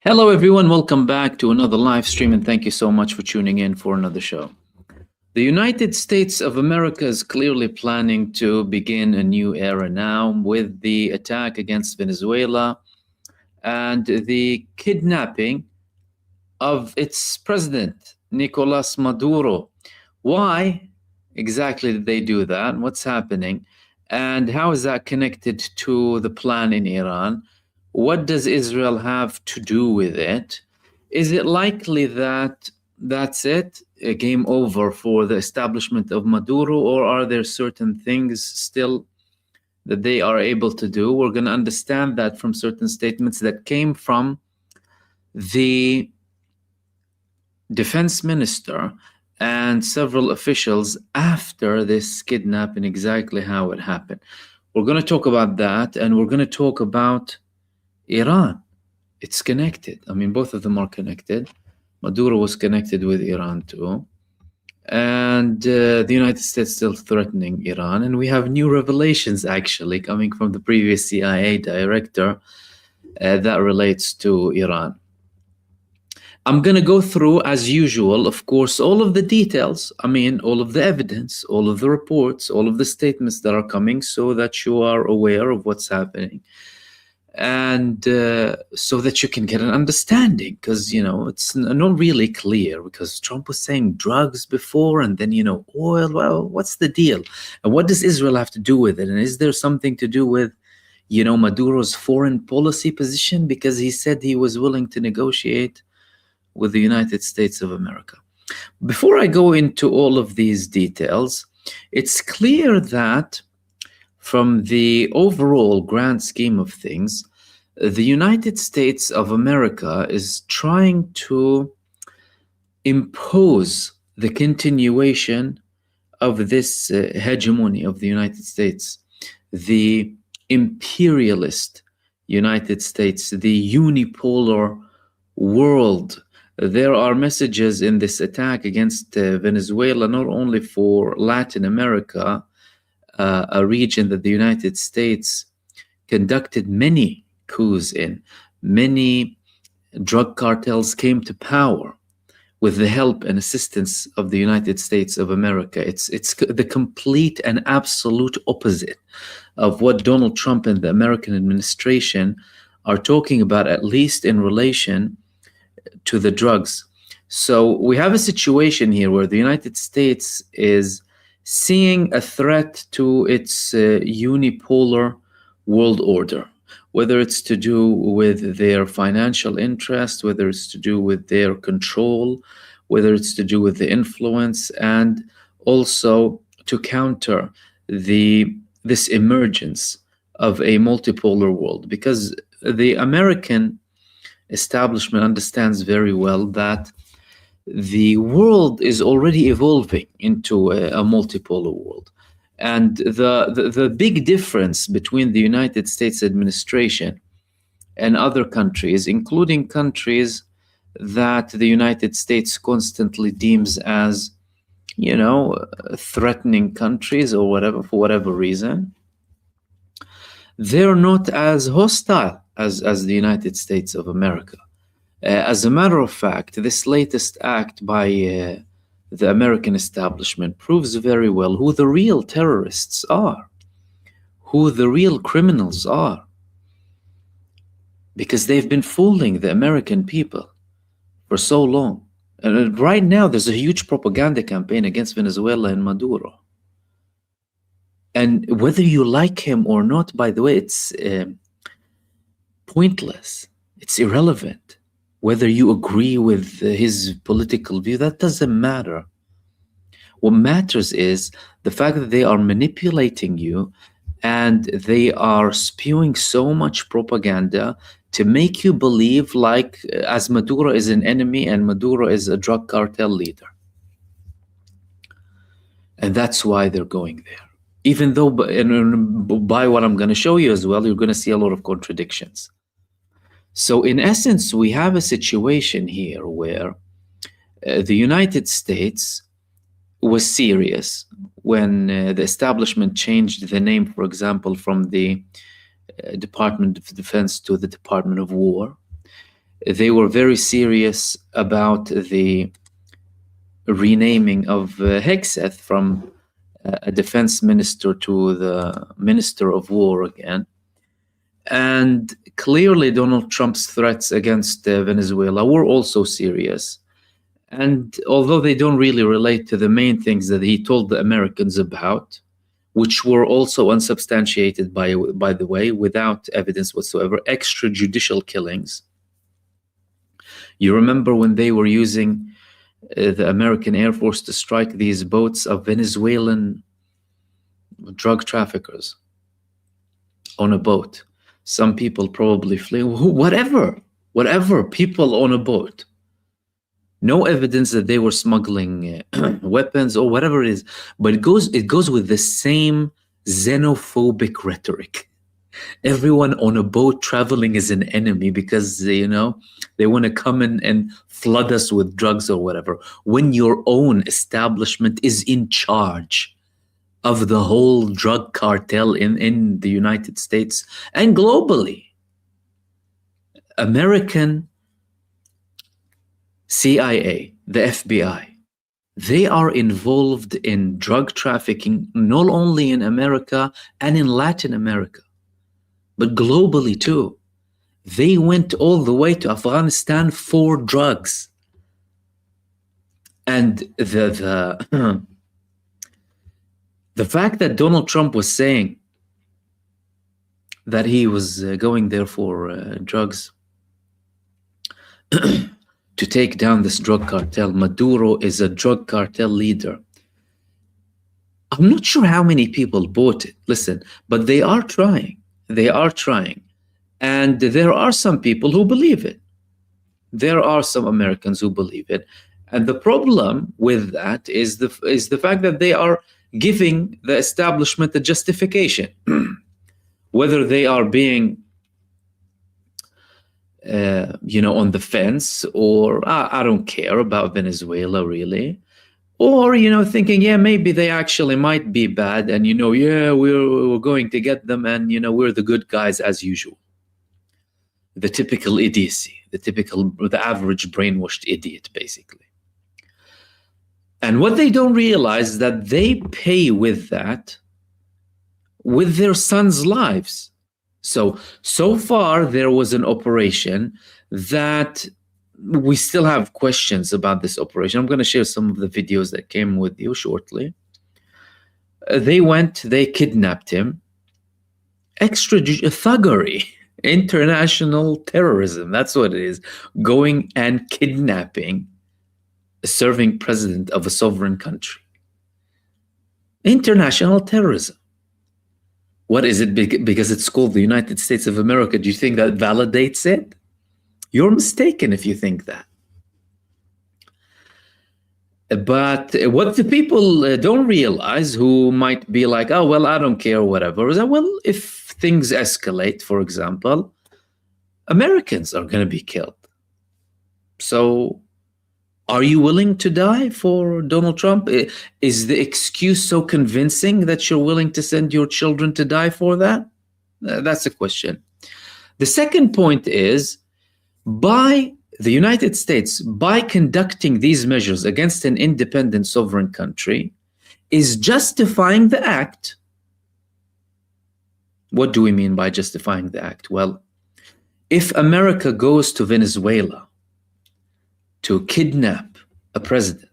Hello, everyone. Welcome back to another live stream, and thank you so much for tuning in for another show. The United States of America is clearly planning to begin a new era now with the attack against Venezuela and the kidnapping of its president, Nicolas Maduro. Why exactly did they do that? What's happening? And how is that connected to the plan in Iran? What does Israel have to do with it? Is it likely that that's it, a game over for the establishment of Maduro, or are there certain things still that they are able to do? We're going to understand that from certain statements that came from the defense minister and several officials after this kidnapping, exactly how it happened. We're going to talk about that, and we're going to talk about Iran. It's connected. I mean, both of them are connected. Maduro was connected with Iran too. And the United States still threatening Iran. And we have new revelations actually coming from the previous CIA director that relates to Iran. I'm going to go through, as usual, of course, all of the details. I mean, all of the evidence, all of the reports, all of the statements that are coming so that you are aware of what's happening. And so that you can get an understanding, because, you know, it's not really clear, because Trump was saying drugs before and then, you know, oil. Well, what's the deal? And what does Israel have to do with it? And is there something to do with, you know, Maduro's foreign policy position? Because he said he was willing to negotiate with the United States of America. Before I go into all of these details, it's clear that from the overall grand scheme of things, the United States of America is trying to impose the continuation of this hegemony of the United States, the imperialist United States, the unipolar world. There are messages in this attack against Venezuela, not only for Latin America, a region that the United States conducted many coups in. Many drug cartels came to power with the help and assistance of the United States of America. It's the complete and absolute opposite of what Donald Trump and the American administration are talking about, at least in relation to the drugs. So we have a situation here where the United States is seeing a threat to its unipolar world order, whether it's to do with their financial interest, whether it's to do with their control, whether it's to do with the influence, and also to counter this emergence of a multipolar world. Because the American establishment understands very well that the world is already evolving into a multipolar world. And the big difference between the United States administration and other countries, including countries that the United States constantly deems as, you know, threatening countries or whatever, for whatever reason, they're not as hostile as the United States of America. As a matter of fact, this latest act by the American establishment proves very well who the real terrorists are, who the real criminals are, because they've been fooling the American people for so long. And right now, there's a huge propaganda campaign against Venezuela and Maduro. And whether you like him or not, by the way, it's pointless. It's irrelevant. Whether you agree with his political view, that doesn't matter. What matters is the fact that they are manipulating you and they are spewing so much propaganda to make you believe like as Maduro is an enemy and Maduro is a drug cartel leader. And that's why they're going there. Even though by what I'm going to show you as well, you're going to see a lot of contradictions. So in essence, we have a situation here where the United States was serious when the establishment changed the name, for example, from the Department of Defense to the Department of War. They were very serious about the renaming of Hegseth from a defense minister to the minister of war again. And clearly, Donald Trump's threats against Venezuela were also serious. And although they don't really relate to the main things that he told the Americans about, which were also unsubstantiated, by the way, without evidence whatsoever, extrajudicial killings. You remember when they were using the American Air Force to strike these boats of Venezuelan drug traffickers on a boat? Some people probably flee. Whatever, people on a boat. No evidence that they were smuggling weapons or whatever it is, but it goes with the same xenophobic rhetoric. Everyone on a boat traveling is an enemy because they want to come in and flood us with drugs or whatever. When your own establishment is in charge of the whole drug cartel in the United States and globally. American CIA, the FBI, they are involved in drug trafficking not only in America and in Latin America, but globally too. They went all the way to Afghanistan for drugs. And the fact that Donald Trump was saying that he was going there for drugs to take down this drug cartel. Maduro is a drug cartel leader. I'm not sure how many people bought it. Listen, but they are trying. And there are some people who believe it. There are some Americans who believe it. And the problem with that is the fact that they are giving the establishment a justification. Whether they are being on the fence, or I don't care about Venezuela really, or thinking maybe they actually might be bad, and we're going to get them, and we're the good guys as usual. The typical idiocy, the average brainwashed idiot, basically. And what they don't realize is that they pay with that with their sons' lives. So far, there was an operation that we still have questions about this operation. I'm going to share some of the videos that came with you shortly. They kidnapped him. Thuggery, international terrorism. That's what it is. Going and kidnapping a serving president of a sovereign country. International terrorism. What is it? Because it's called the United States of America. Do you think that validates it? You're mistaken if you think that. But what the people don't realize, who might be like, oh, well, I don't care, whatever, is that, well, if things escalate, for example, Americans are going to be killed. So are you willing to die for Donald Trump? Is the excuse so convincing that you're willing to send your children to die for that? That's a question. The second point is, by the United States, by conducting these measures against an independent sovereign country, is justifying the act. What do we mean by justifying the act? Well, if America goes to Venezuela to kidnap a president,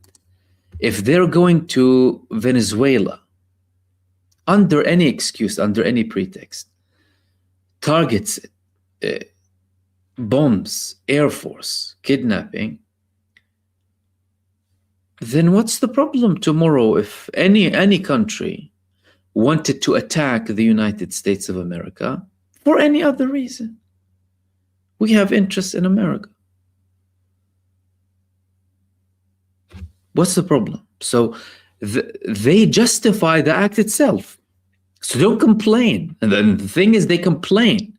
if they're going to Venezuela under any excuse, under any pretext, targets it, bombs, Air Force, kidnapping, then what's the problem tomorrow if any country wanted to attack the United States of America for any other reason? We have interests in America. What's the problem? So they justify the act itself. So don't complain. And then the thing is, they complain.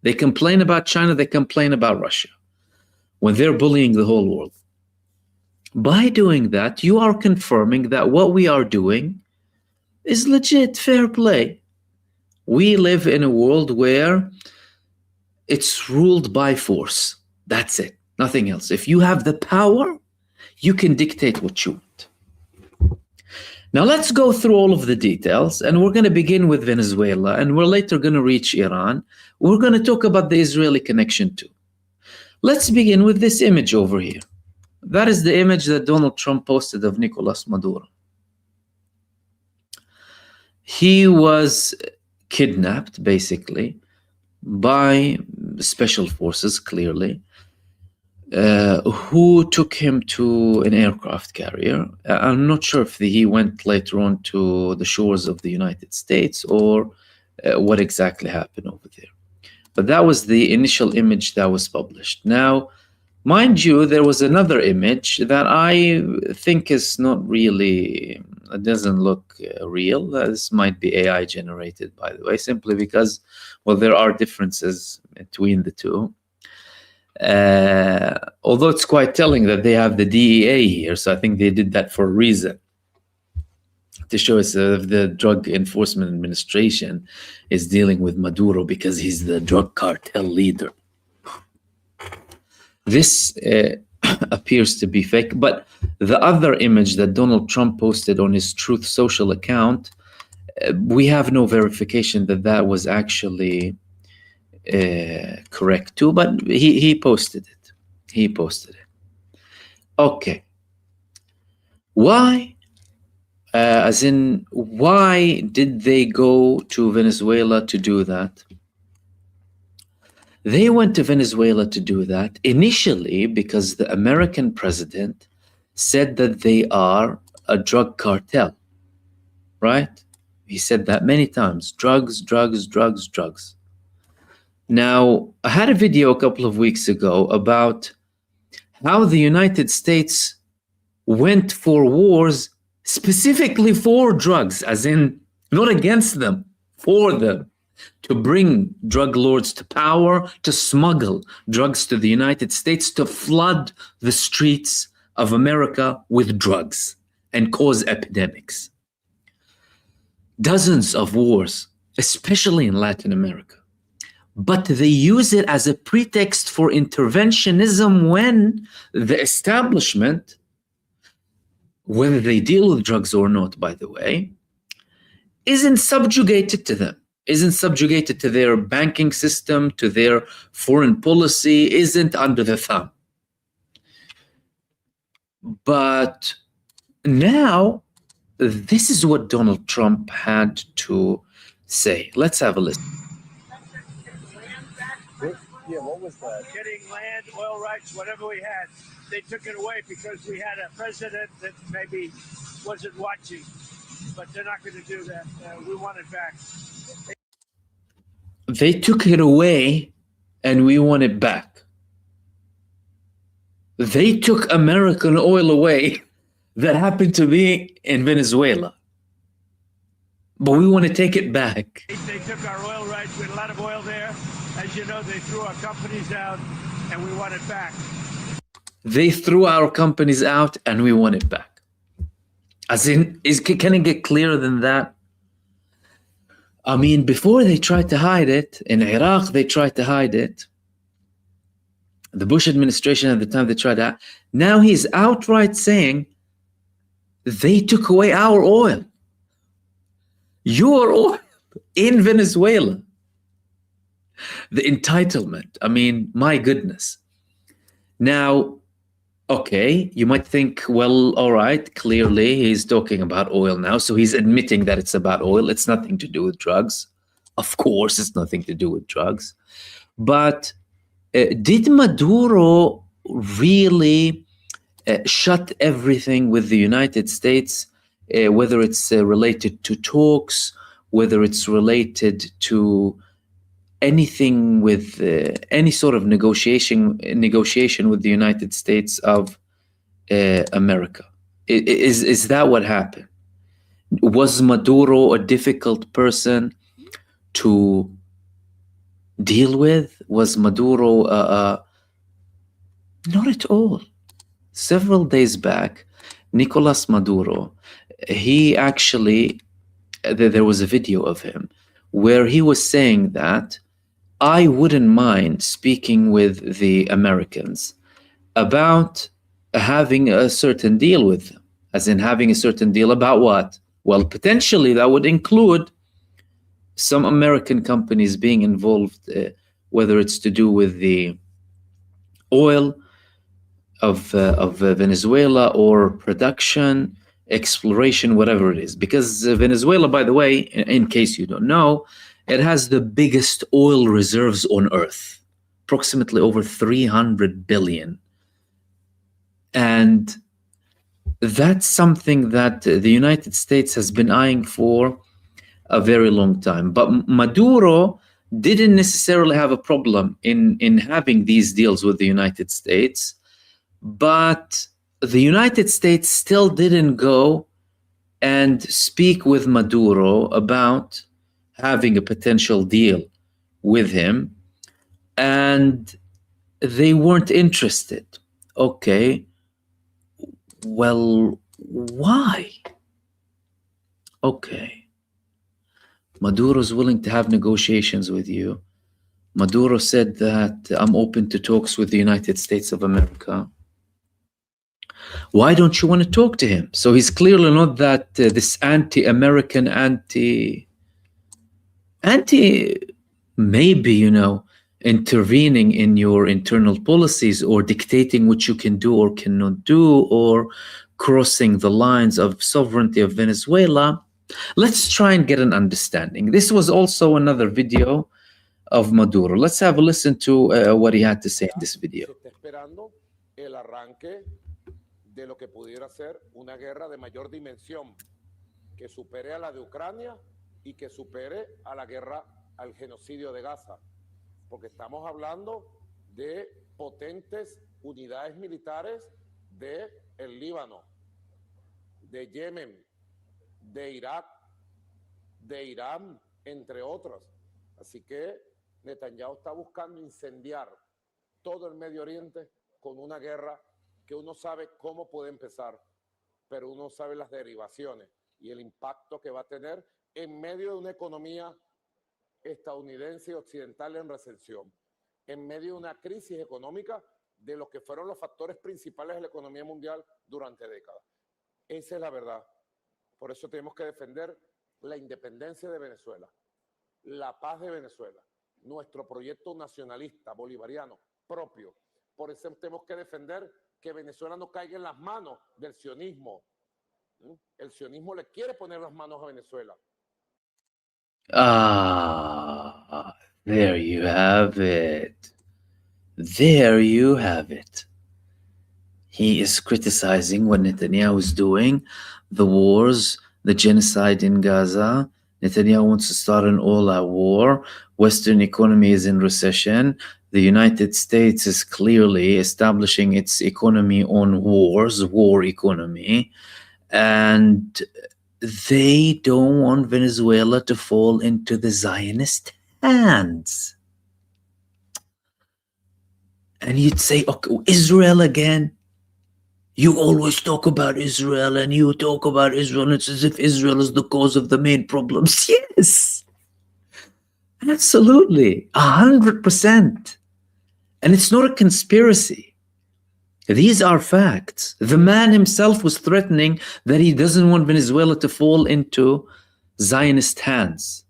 They complain about China. They complain about Russia when they're bullying the whole world. By doing that, you are confirming that what we are doing is legit, fair play. We live in a world where it's ruled by force. That's it. Nothing else. If you have the power, you can dictate what you want. Now let's go through all of the details, and we're going to begin with Venezuela, and we're later going to reach Iran. We're going to talk about the Israeli connection too. Let's begin with this image over here. That is the image that Donald Trump posted of Nicolas Maduro. He was kidnapped, basically, by special forces, clearly, who took him to an aircraft carrier. I'm not sure if he went later on to the shores of the United States or what exactly happened over there. But that was the initial image that was published. Now, mind you, there was another image that I think is not really, it doesn't look real. This might be AI generated, by the way, simply because, well, there are differences between the two. Although it's quite telling that they have the DEA here, so I think they did that for a reason, to show us the Drug Enforcement Administration is dealing with Maduro because he's the drug cartel leader. This appears to be fake, but the other image that Donald Trump posted on his Truth Social account, we have no verification that that was actually correct too, but he posted it. He posted it. Okay. Why? As in, why did they go to Venezuela to do that? They went to Venezuela to do that initially because the American president said that they are a drug cartel, right? He said that many times, drugs, drugs, drugs, drugs. Now, I had a video a couple of weeks ago about how the United States went for wars specifically for drugs, as in not against them, for them, to bring drug lords to power, to smuggle drugs to the United States, to flood the streets of America with drugs and cause epidemics. Dozens of wars, especially in Latin America. But they use it as a pretext for interventionism when the establishment, whether they deal with drugs or not, by the way, isn't subjugated to them, isn't subjugated to their banking system, to their foreign policy, isn't under the thumb. But now, this is what Donald Trump had to say. Let's have a listen. Yeah, what was that? Getting land, oil rights, whatever we had, they took it away because we had a president that maybe wasn't watching. But they're not going to do that. We want it back. They took it away and we want it back. They took American oil away that happened to be in Venezuela. But we want to take it back. They took our oil rights. We had a lot of oil there. As you know, they threw our companies out, and we want it back. They threw our companies out, and we want it back. As in, can it get clearer than that? I mean, before they tried to hide it, in Iraq, they tried to hide it. The Bush administration at the time, they tried that. Now he's outright saying, they took away our oil. Your oil in Venezuela. The entitlement. I mean, my goodness. Now, okay, you might think, well, all right, clearly he's talking about oil now. So he's admitting that it's about oil. It's nothing to do with drugs. Of course, it's nothing to do with drugs. But did Maduro really shut everything with the United States, whether it's related to talks, whether it's related to anything with any sort of negotiation with the United States of America? Is that what happened? Was Maduro a difficult person to deal with? Was Maduro not at all. Several days back, Nicolas Maduro, he actually, there was a video of him where he was saying that I wouldn't mind speaking with the Americans about having a certain deal with them, as in having a certain deal about what? Well, potentially that would include some American companies being involved, whether it's to do with the oil of Venezuela or production, exploration, whatever it is. Because Venezuela, by the way, in case you don't know, it has the biggest oil reserves on Earth, approximately over 300 billion. And that's something that the United States has been eyeing for a very long time. But Maduro didn't necessarily have a problem in having these deals with the United States, but the United States still didn't go and speak with Maduro about having a potential deal with him, and they weren't interested. Okay, well, why? Okay, Maduro's willing to have negotiations with you. Maduro said that I'm open to talks with the United States of America. Why don't you want to talk to him? So he's clearly not that this anti-American, maybe, you know, intervening in your internal policies or dictating what you can do or cannot do or crossing the lines of sovereignty of Venezuela. Let's try and get an understanding. This was also another video of Maduro. Let's have a listen to what he had to say in this video. Se está esperando el arranque de lo que pudiera ser una guerra de mayor dimensión que supere a la de Ucrania y que supere a la guerra, al genocidio de Gaza, porque estamos hablando de potentes unidades militares de el Líbano, de Yemen, de Irak, de Irán, entre otras. Así que Netanyahu está buscando incendiar todo el Medio Oriente con una guerra que uno sabe cómo puede empezar, pero uno sabe las derivaciones y el impacto que va a tener en medio de una economía estadounidense y occidental en recesión, en medio de una crisis económica de lo que fueron los factores principales de la economía mundial durante décadas. Esa es la verdad. Por eso tenemos que defender la independencia de Venezuela, la paz de Venezuela, nuestro proyecto nacionalista bolivariano propio. Por eso tenemos que defender que Venezuela no caiga en las manos del sionismo. El sionismo le quiere poner las manos a Venezuela. Ah, there you have it. There you have it. He is criticizing what Netanyahu is doing, the wars, the genocide in Gaza. Netanyahu wants to start an all-out war. Western economy is in recession. The United States is clearly establishing its economy on wars, war economy. And they don't want Venezuela to fall into the Zionist hands. And you'd say, okay, Israel again? You always talk about Israel and you talk about Israel, and it's as if Israel is the cause of the main problems. Yes, absolutely, 100%. And it's not a conspiracy. These are facts. The man himself was threatening that he doesn't want Venezuela to fall into Zionist hands.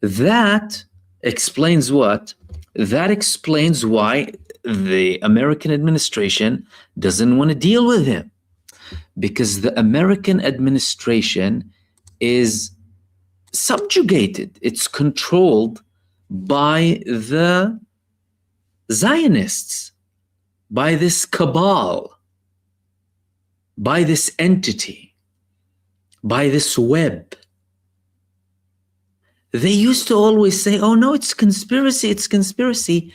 That explains what? That explains why the American administration doesn't want to deal with him, because the American administration is subjugated. It's controlled by the Zionists, by this cabal, by this entity, by this web. They used to always say, oh no, it's conspiracy, it's conspiracy.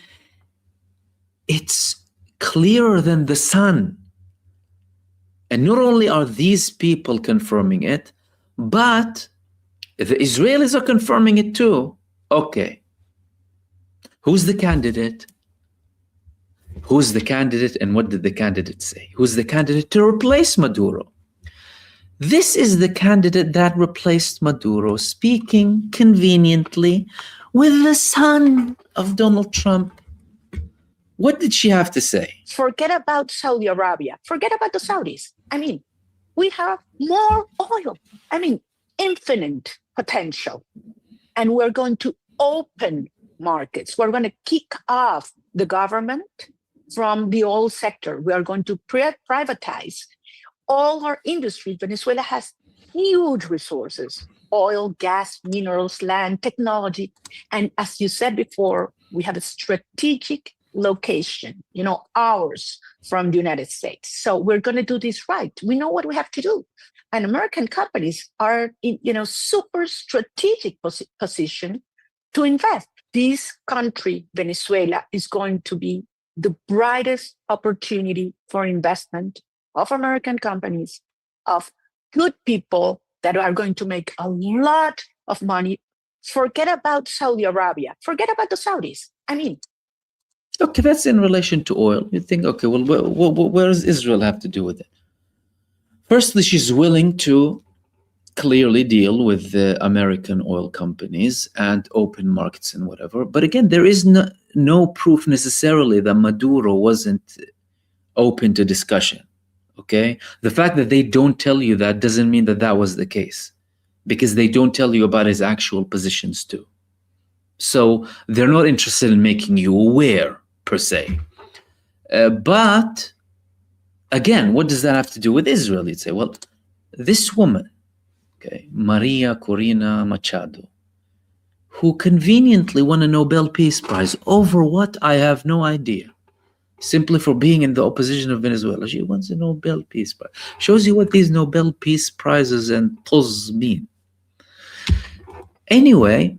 It's clearer than the sun. And not only are these people confirming it, but the Israelis are confirming it too. Okay. Who's the candidate? Who's the candidate and what did the candidate say? Who's the candidate to replace Maduro? This is the candidate that replaced Maduro, speaking conveniently with the son of Donald Trump. What did she have to say? Forget about Saudi Arabia. Forget about the Saudis. I mean, we have more oil. I mean, infinite potential. And we're going to open markets. We're going to kick off the government from the oil sector. We are going to privatize all our industries. Venezuela has huge resources: oil, gas, minerals, land, technology. And as you said before, we have a strategic location, hours from the United States. So we're going to do this right. We know what we have to do. And American companies are in, super strategic position to invest. This country, Venezuela, is going to be the brightest opportunity for investment of American companies, of good people that are going to make a lot of money. Forget about Saudi Arabia. Forget about the Saudis. I mean, okay, that's in relation to oil. You think, okay, well, where does Israel have to do with it? Firstly, she's willing to clearly deal with the American oil companies and open markets and whatever. But again, there is no proof necessarily that Maduro wasn't open to discussion. Okay? The fact that they don't tell you that doesn't mean that that was the case, because they don't tell you about his actual positions too. So they're not interested in making you aware, per se. But again, what does that have to do with Israel? You'd say, well, this woman, okay, Maria Corina Machado, who conveniently won a Nobel Peace Prize over what? I have no idea. Simply for being in the opposition of Venezuela. She wins a Nobel Peace Prize. Shows you what these Nobel Peace Prizes and POZ mean. Anyway,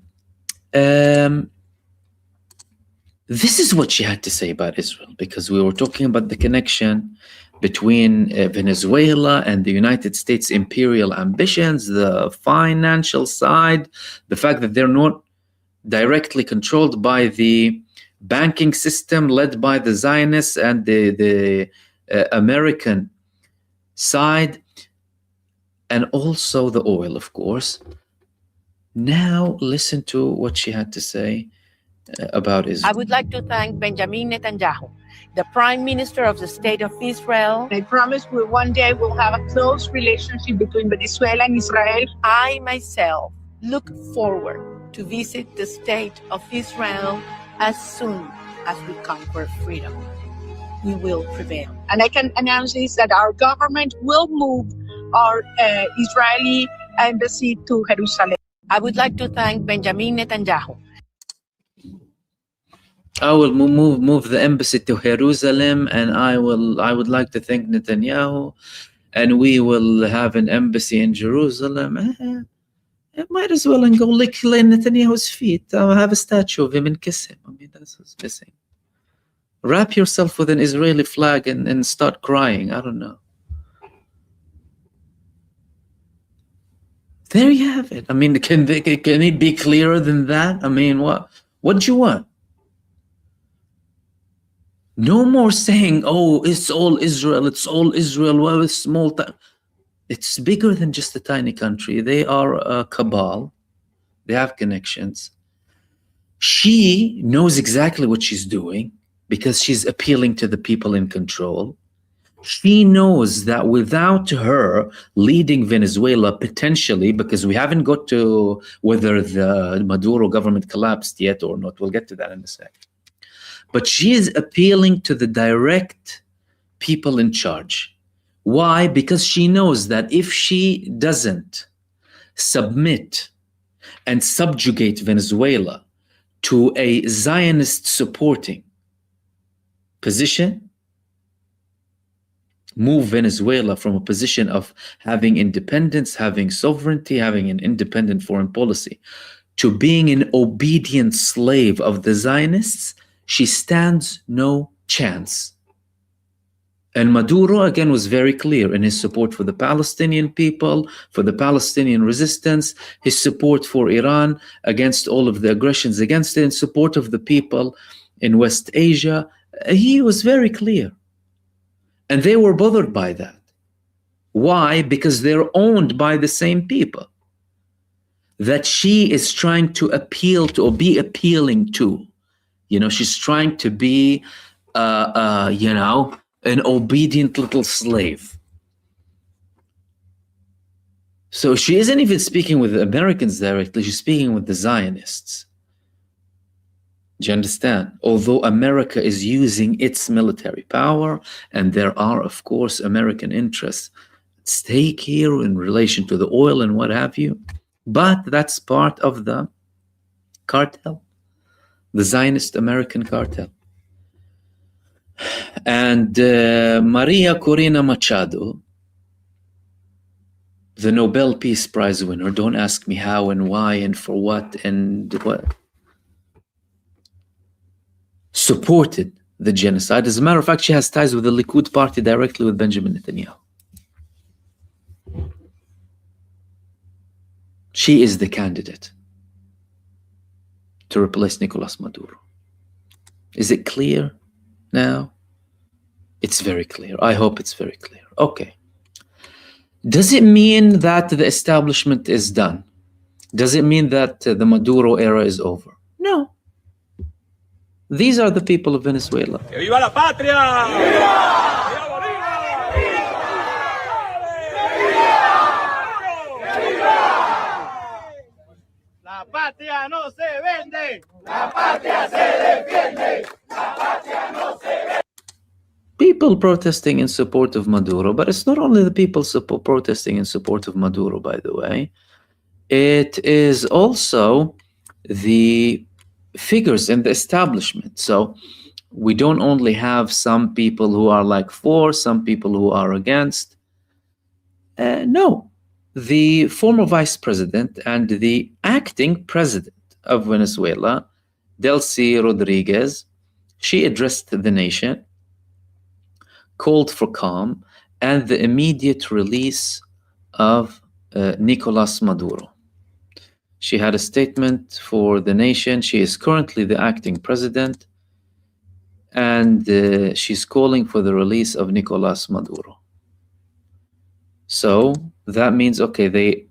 this is what she had to say about Israel, because we were talking about the connection between Venezuela and the United States imperial ambitions, the financial side, the fact that they're not directly controlled by the banking system led by the Zionists and the American side, and also the oil, of course. Now listen to what she had to say about Israel. I would like to thank Benjamin Netanyahu, the Prime Minister of the State of Israel. I promise we one day will have a close relationship between Venezuela and Israel. I myself look forward to visit the State of Israel as soon as we conquer freedom. We will prevail. And I can announce this, that our government will move our Israeli embassy to Jerusalem. I would like to thank Benjamin Netanyahu. I will move the embassy to Jerusalem, and I would like to thank Netanyahu, and we will have an embassy in Jerusalem. I might as well and go lick Netanyahu's feet. I'll have a statue of him and kiss him. I mean, that's what's missing. Wrap yourself with an Israeli flag and start crying. I don't know. There you have it. I mean, can it be clearer than that? I mean, what do you want? No more saying, oh, it's all Israel, well, it's small. It's bigger than just a tiny country. They are a cabal. They have connections. She knows exactly what she's doing because she's appealing to the people in control. She knows that without her leading Venezuela, potentially, because we haven't got to whether the Maduro government collapsed yet or not. We'll get to that in a sec. But she is appealing to the direct people in charge. Why? Because she knows that if she doesn't submit and subjugate Venezuela to a Zionist supporting position, move Venezuela from a position of having independence, having sovereignty, having an independent foreign policy, to being an obedient slave of the Zionists, she stands no chance. And Maduro, again, was very clear in his support for the Palestinian people, for the Palestinian resistance, his support for Iran against all of the aggressions against it, in support of the people in West Asia. He was very clear. And they were bothered by that. Why? Because they're owned by the same people. that she is trying to appeal to or be appealing to. You know, she's trying to be, you know, an obedient little slave. So she isn't even speaking with the Americans directly, she's speaking with the Zionists. Do you understand? Although America is using its military power, and there are, of course, American interests at stake here in relation to the oil and what have you, but that's part of the cartel, the Zionist American cartel. And Maria Corina Machado, the Nobel Peace Prize winner, don't ask me how and why and for what and what, supported the genocide. As a matter of fact, she has ties with the Likud party directly with Benjamin Netanyahu. She is the candidate to replace Nicolas Maduro. Is it clear now? It's very clear. I hope it's very clear. Okay. Does it mean that the establishment is done? Does it mean that the Maduro era is over? No. These are the people of Venezuela. ¡Que viva la patria! ¡Viva La patria no se vende. La patria se defiende. La patria no se vende. People protesting in support of Maduro, but it's not only the people protesting in support of Maduro, by the way. It is also the figures in the establishment. So we don't only have some people who are like for, some people who are against. No, the former vice president and the acting president of Venezuela, Delcy Rodriguez, she addressed the nation, called for calm and the immediate release of Nicolas Maduro. She had a statement for the nation. She is currently the acting president, and she's calling for the release of Nicolas Maduro. So that means, okay, they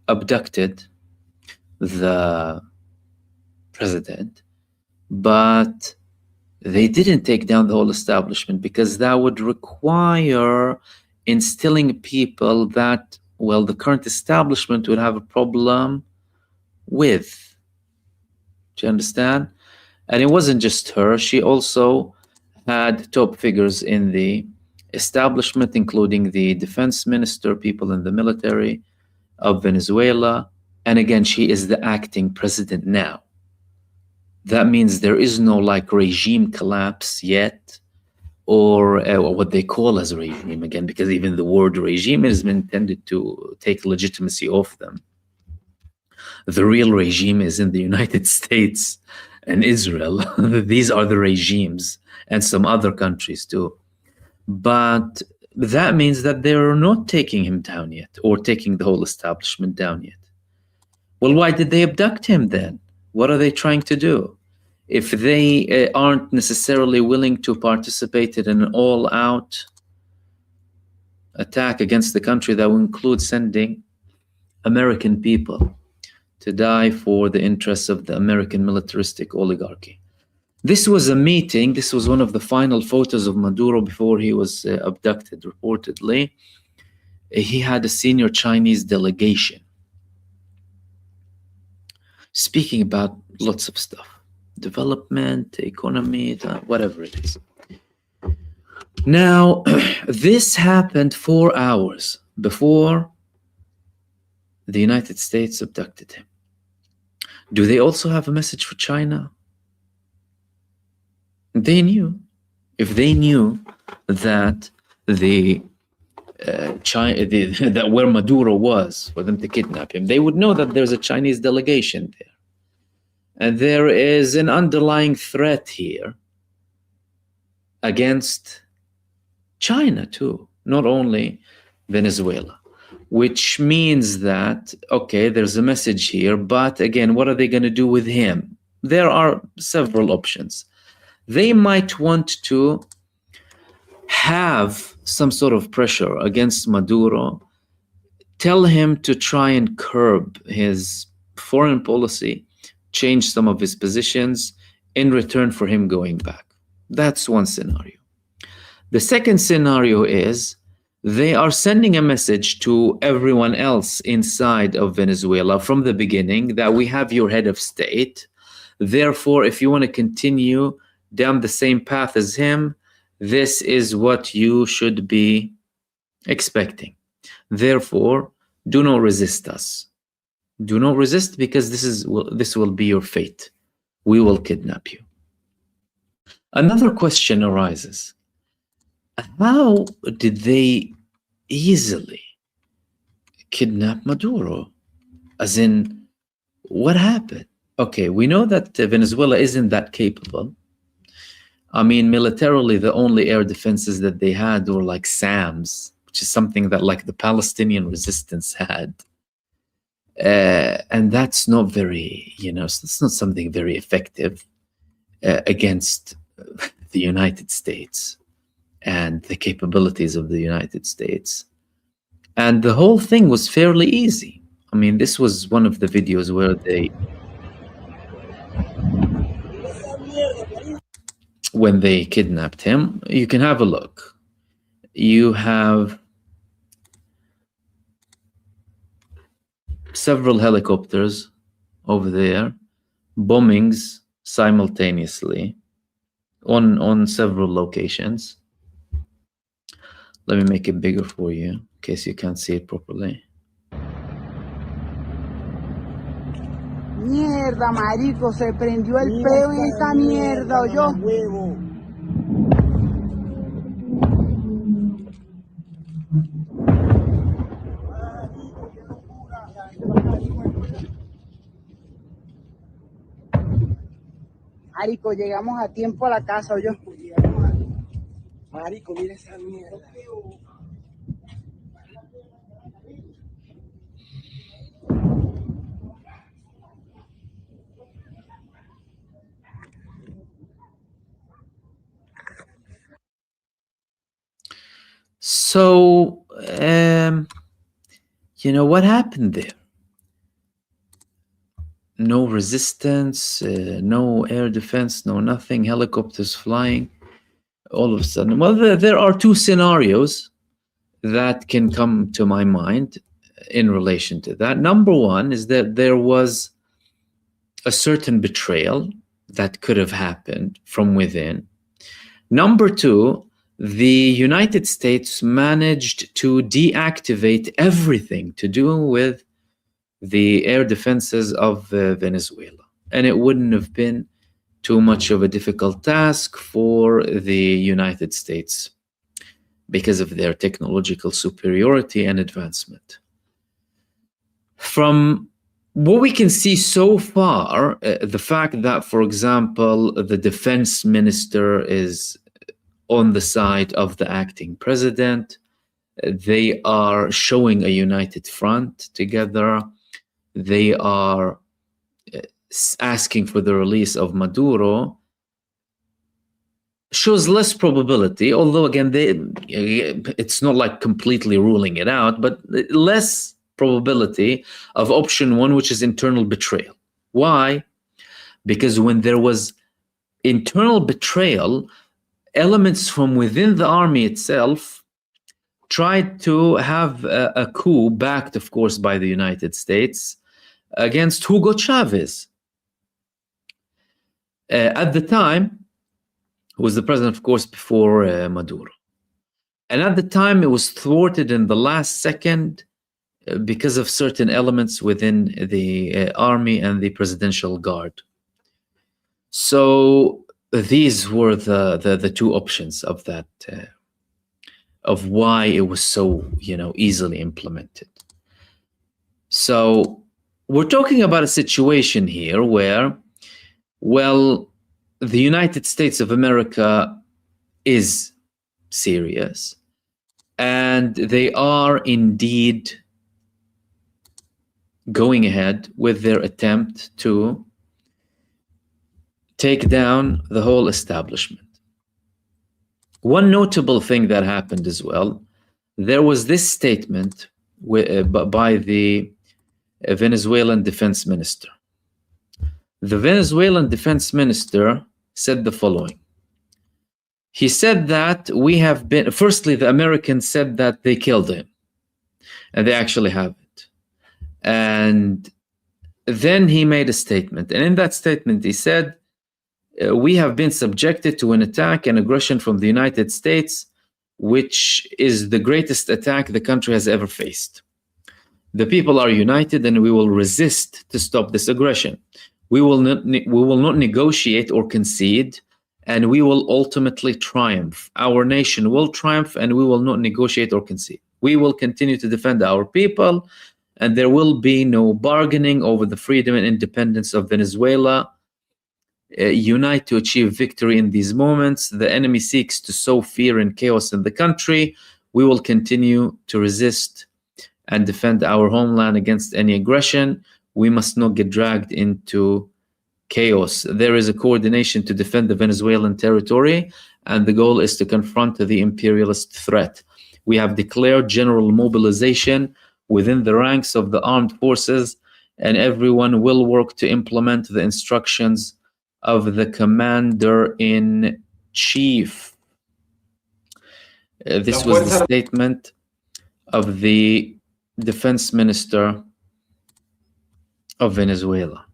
abducted the president, but they didn't take down the whole establishment, because that would require instilling people that, well, the current establishment would have a problem with. Do you understand? And it wasn't just her. She also had top figures in the establishment, including the defense minister, people in the military of Venezuela. And again, she is the acting president now. That means there is no like regime collapse yet, or what they call as regime again, because even the word regime is intended to take legitimacy off them. The real regime is in the United States and Israel. These are the regimes, and some other countries too. But that means that they're not taking him down yet, or taking the whole establishment down yet. Well, why did they abduct him then? What are they trying to do? If they aren't necessarily willing to participate in an all-out attack against the country that will include sending American people to die for the interests of the American militaristic oligarchy. This was a meeting. This was one of the final photos of Maduro before he was abducted, reportedly. He had a senior Chinese delegation speaking about lots of stuff. Development, economy, whatever it is. Now, this happened 4 hours before the United States abducted him. Do they also have a message for China? They knew. If they knew that that where Maduro was for them to kidnap him, they would know that there's a Chinese delegation there. And there is an underlying threat here against China too, not only Venezuela, which means that, okay, there's a message here, but again, what are they going to do with him? There are several options. They might want to have some sort of pressure against Maduro, tell him to try and curb his foreign policy, change some of his positions in return for him going back. That's one scenario. The second scenario is they are sending a message to everyone else inside of Venezuela from the beginning that we have your head of state. Therefore, if you want to continue down the same path as him, this is what you should be expecting. Therefore, do not resist us. Do not resist, because this will be your fate. We will kidnap you. Another question arises. How did they easily kidnap Maduro? As in, what happened? Okay, we know that Venezuela isn't that capable. I mean, militarily, the only air defenses that they had were like SAMs, which is something that like the Palestinian resistance had. And that's not very, it's not something very effective against the United States and the capabilities of the United States. And the whole thing was fairly easy. I mean, this was one of the videos where when they kidnapped him. You can have a look. You have several helicopters over there, bombings simultaneously on several locations. Let me make it bigger for you in case you can't see it properly. Mierda, marico, se prendió el peo en esta mierda, ¿oyó? Marico, llegamos a tiempo a la casa, ¿oyó? Marico, mira esa mierda. So, what happened there? No resistance, no air defense, no nothing, helicopters flying. All of a sudden, well, there are two scenarios that can come to my mind in relation to that. Number one is that there was a certain betrayal that could have happened from within. Number two, the United States managed to deactivate everything to do with the air defenses of Venezuela. And it wouldn't have been too much of a difficult task for the United States because of their technological superiority and advancement. From what we can see so far, the fact that, for example, the defense minister is on the side of the acting president, they are showing a united front together. They are asking for the release of Maduro, shows less probability, although again, it's not like completely ruling it out, but less probability of option one, which is internal betrayal. Why? Because when there was internal betrayal, elements from within the army itself tried to have a coup, backed, of course, by the United States, against Hugo Chavez. At the time, who was the president, of course, before Maduro. And at the time, it was thwarted in the last second because of certain elements within the army and the presidential guard. So these were the two options of that, of why it was so, easily implemented. So we're talking about a situation here where, well, the United States of America is serious, and they are indeed going ahead with their attempt to take down the whole establishment. One notable thing that happened as well, there was this statement by the a Venezuelan defense minister. The Venezuelan defense minister said the following. He said that we have been, firstly, the Americans said that they killed him, and they actually haven't. And then he made a statement, and in that statement he said, we have been subjected to an attack and aggression from the United States, which is the greatest attack the country has ever faced. The people are united, and we will resist to stop this aggression. We will not negotiate or concede, and we will ultimately triumph. Our nation will triumph, and we will not negotiate or concede. We will continue to defend our people, and there will be no bargaining over the freedom and independence of Venezuela. Unite to achieve victory in these moments. The enemy seeks to sow fear and chaos in the country. We will continue to resist and defend our homeland against any aggression. We must not get dragged into chaos. There is a coordination to defend the Venezuelan territory, and the goal is to confront the imperialist threat. We have declared general mobilization within the ranks of the armed forces, and everyone will work to implement the instructions of the commander-in-chief. This was the statement of the defense minister of Venezuela,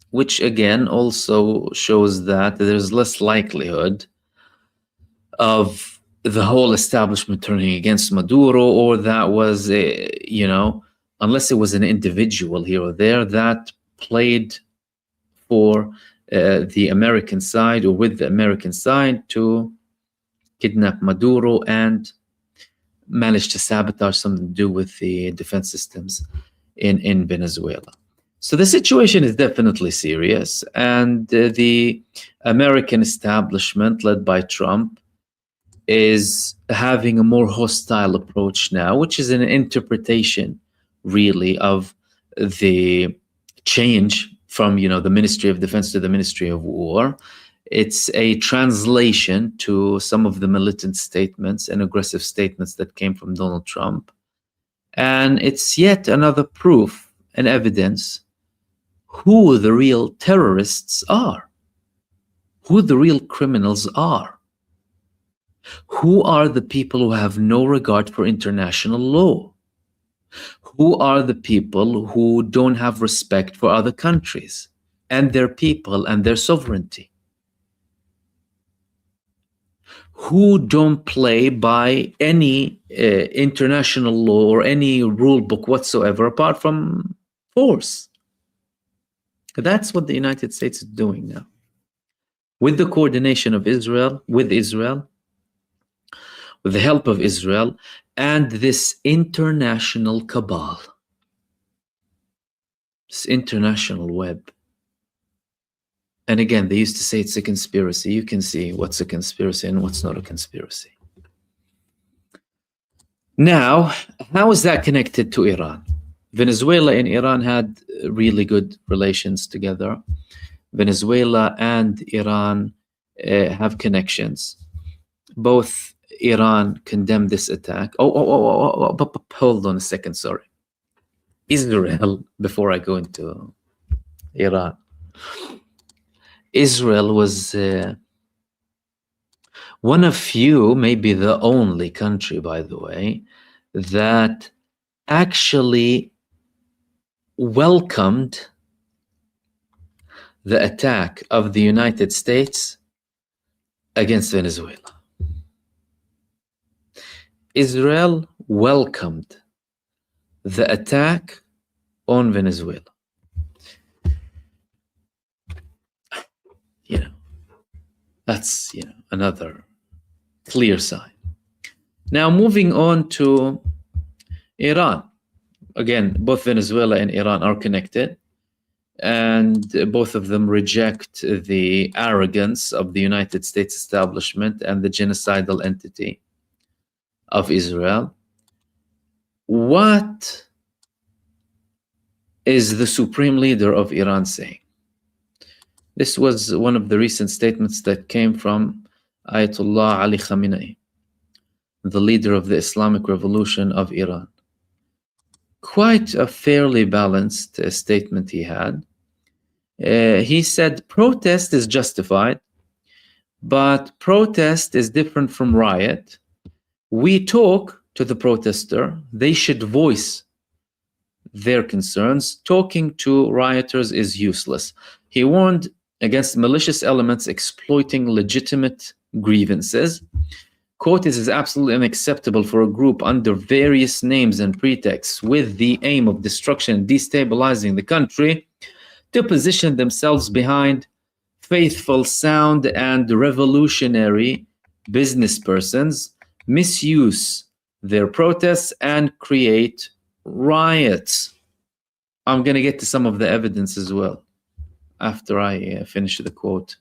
which again also shows that there's less likelihood of the whole establishment turning against Maduro, or that was, unless it was an individual here or there that played for the American side or with the American side to kidnap Maduro and manage to sabotage something to do with the defense systems in Venezuela. So the situation is definitely serious, and the American establishment led by Trump is having a more hostile approach now, which is an interpretation really of the change from the Ministry of Defense to the Ministry of War. It's a translation to some of the militant statements and aggressive statements that came from Donald Trump. And it's yet another proof and evidence who the real terrorists are, who the real criminals are, who are the people who have no regard for international law, who are the people who don't have respect for other countries and their people and their sovereignty, who don't play by any international law or any rule book whatsoever apart from force. That's what the United States is doing now, with the coordination of Israel, with the help of Israel, and this international cabal, this international web. And again, they used to say it's a conspiracy. You can see what's a conspiracy and what's not a conspiracy. Now, how is that connected to Iran? Venezuela and Iran had really good relations together. Venezuela and Iran have connections. Both Iran condemned this attack. Hold on a second, sorry. Israel, before I go into Iran. Israel was one of few, maybe the only country, by the way, that actually welcomed the attack of the United States against Venezuela. Israel welcomed the attack on Venezuela. That's another clear sign. Now moving on to Iran. Again, both Venezuela and Iran are connected, and both of them reject the arrogance of the United States establishment and the genocidal entity of Israel. What is the supreme leader of Iran saying? This was one of the recent statements that came from Ayatollah Ali Khamenei, the leader of the Islamic Revolution of Iran. quite a fairly balanced statement he had. He said protest is justified, but protest is different from riot. We talk to the protester. They should voice their concerns. Talking to rioters is useless. He warned against malicious elements exploiting legitimate grievances. Quote, "It is absolutely unacceptable for a group under various names and pretexts with the aim of destruction and destabilizing the country to position themselves behind faithful, sound, and revolutionary business persons, misuse their protests, and create riots." I'm going to get to some of the evidence as well after I finish the quote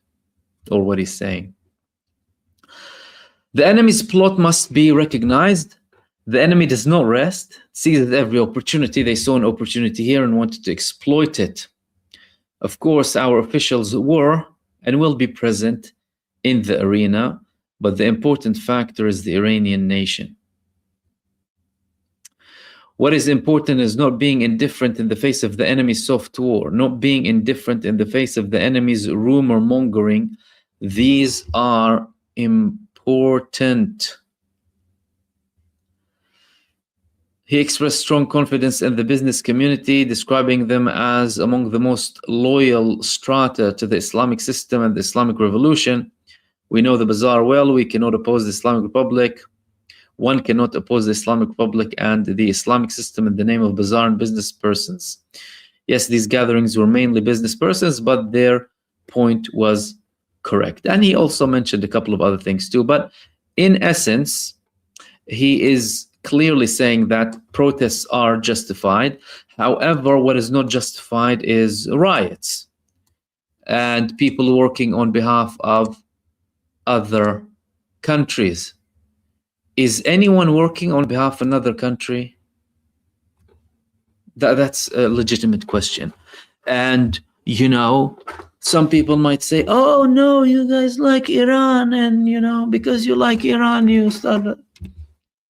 or what he's saying. The enemy's plot must be recognized. The enemy does not rest, seized every opportunity. They saw an opportunity here and wanted to exploit it. Of course, our officials were and will be present in the arena, but the important factor is the Iranian nation. What is important is not being indifferent in the face of the enemy's soft war, not being indifferent in the face of the enemy's rumor mongering. These are important. He expressed strong confidence in the business community, describing them as among the most loyal strata to the Islamic system and the Islamic revolution. We know the bazaar well. We cannot oppose the Islamic Republic. One cannot oppose the Islamic Republic and the Islamic system in the name of bazaar and business persons. Yes, these gatherings were mainly business persons, but their point was correct. And he also mentioned a couple of other things too. But in essence, he is clearly saying that protests are justified. However, what is not justified is riots and people working on behalf of other countries. Is anyone working on behalf of another country? That's a legitimate question. And, you know, some people might say, oh, no, you guys like Iran. And, you know, because you like Iran, you start.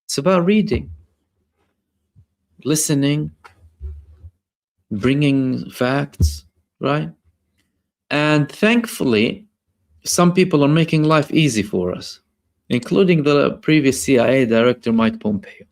It's about reading, listening, bringing facts, right? And thankfully, some people are making life easy for us, including the previous CIA director, Mike Pompeo.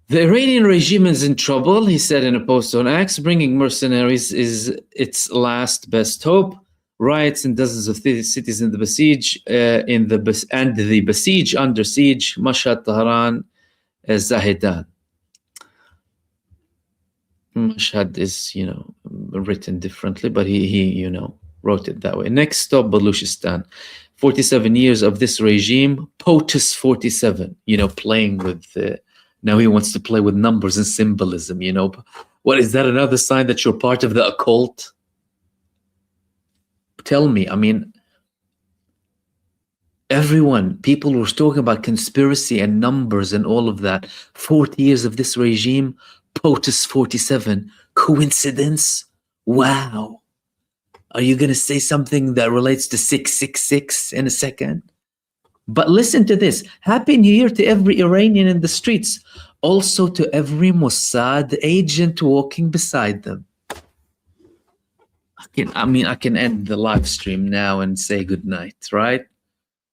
The Iranian regime is in trouble, he said in a post on X. Bringing mercenaries is its last best hope. Riots in dozens of cities in the besiege, and the besiege under siege, Mashhad, Tehran, Zahedan. Mashhad is, you know, written differently, but he you know, wrote it that way. Next stop, Baluchistan. 47 years of this regime, POTUS 47, you know, playing with, now he wants to play with numbers and symbolism, you know. What, is that another sign that you're part of the occult? Tell me, I mean, everyone, people were talking about conspiracy and numbers and all of that. 40 years of this regime, POTUS 47, coincidence? Wow. Are you going to say something that relates to 666 in a second? But listen to this. Happy New Year to every Iranian in the streets. Also to every Mossad agent walking beside them. I can end the live stream now and say good night, right?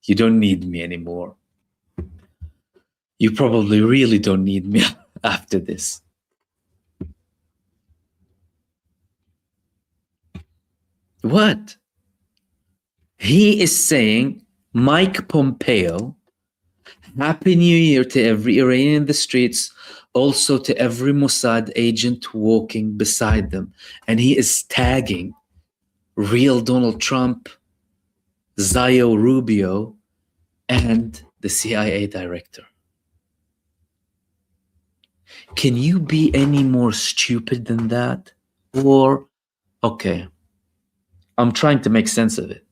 You don't need me anymore. You probably really don't need me after this. What? He is saying, Mike Pompeo, Happy New Year to every Iranian in the streets, also to every Mossad agent walking beside them. And he is tagging real Donald Trump, Zio Rubio, and the CIA director. Can you be any more stupid than that? Or, okay, I'm trying to make sense of it.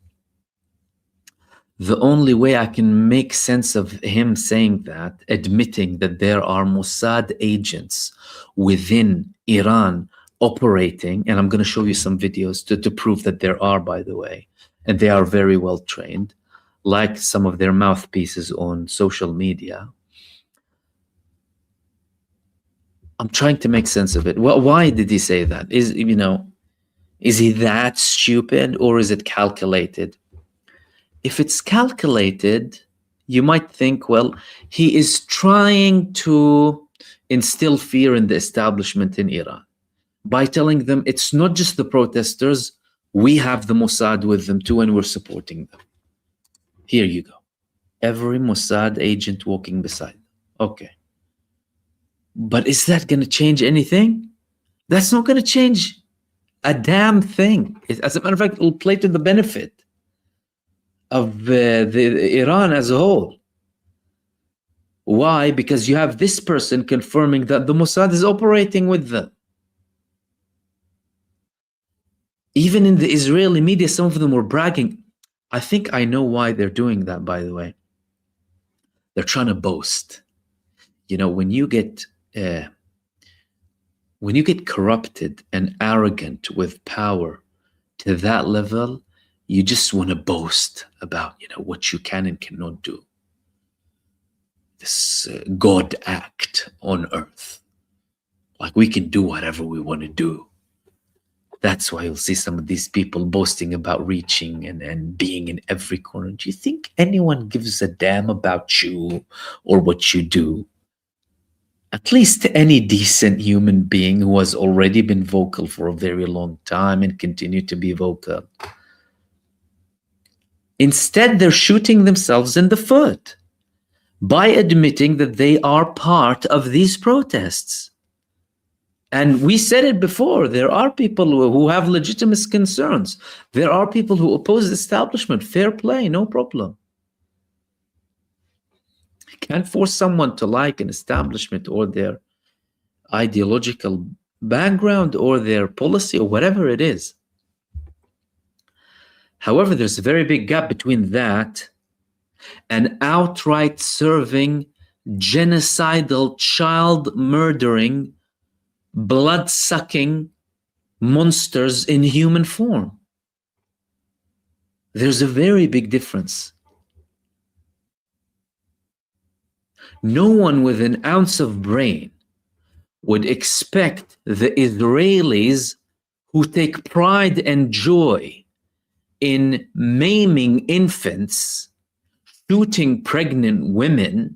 The only way I can make sense of him saying that, admitting that there are Mossad agents within Iran operating, and I'm going to show you some videos to prove that there are, by the way, and they are very well trained, like some of their mouthpieces on social media. I'm trying to make sense of it. Well, why did he say that? Is he that stupid, or is it calculated? If it's calculated, you might think, well, he is trying to instill fear in the establishment in Iran by telling them it's not just the protesters, we have the Mossad with them too, and we're supporting them. Here you go. Every Mossad agent walking beside them. Okay. But is that going to change anything? That's not going to change a damn thing. As a matter of fact, it will play to the benefit of the Iran as a whole. Why? Because you have this person confirming that the Mossad is operating with them. Even in the Israeli media, some of them were bragging. I think I know why they're doing that, by the way. They're trying to boast. When you get corrupted and arrogant with power to that level, you just want to boast about, what you can and cannot do. This God act on earth. Like we can do whatever we want to do. That's why you'll see some of these people boasting about reaching and being in every corner. Do you think anyone gives a damn about you or what you do? At least any decent human being who has already been vocal for a very long time and continue to be vocal. Instead, they're shooting themselves in the foot by admitting that they are part of these protests. And we said it before, there are people who have legitimate concerns. There are people who oppose the establishment. Fair play, no problem. You can't force someone to like an establishment or their ideological background or their policy or whatever it is. However, there's a very big gap between that and outright serving, genocidal, child murdering, blood-sucking monsters in human form. There's a very big difference. No one with an ounce of brain would expect the Israelis who take pride and joy in maiming infants, shooting pregnant women,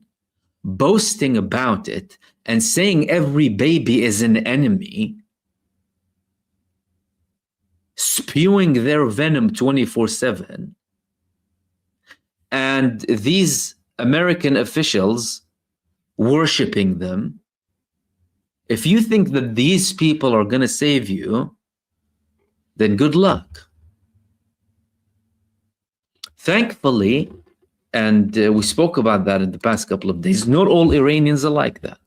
boasting about it, and saying every baby is an enemy, spewing their venom 24/7, and these American officials worshiping them. If you think that these people are going to save you, then good luck. Thankfully, and we spoke about that in the past couple of days, not all Iranians are like that.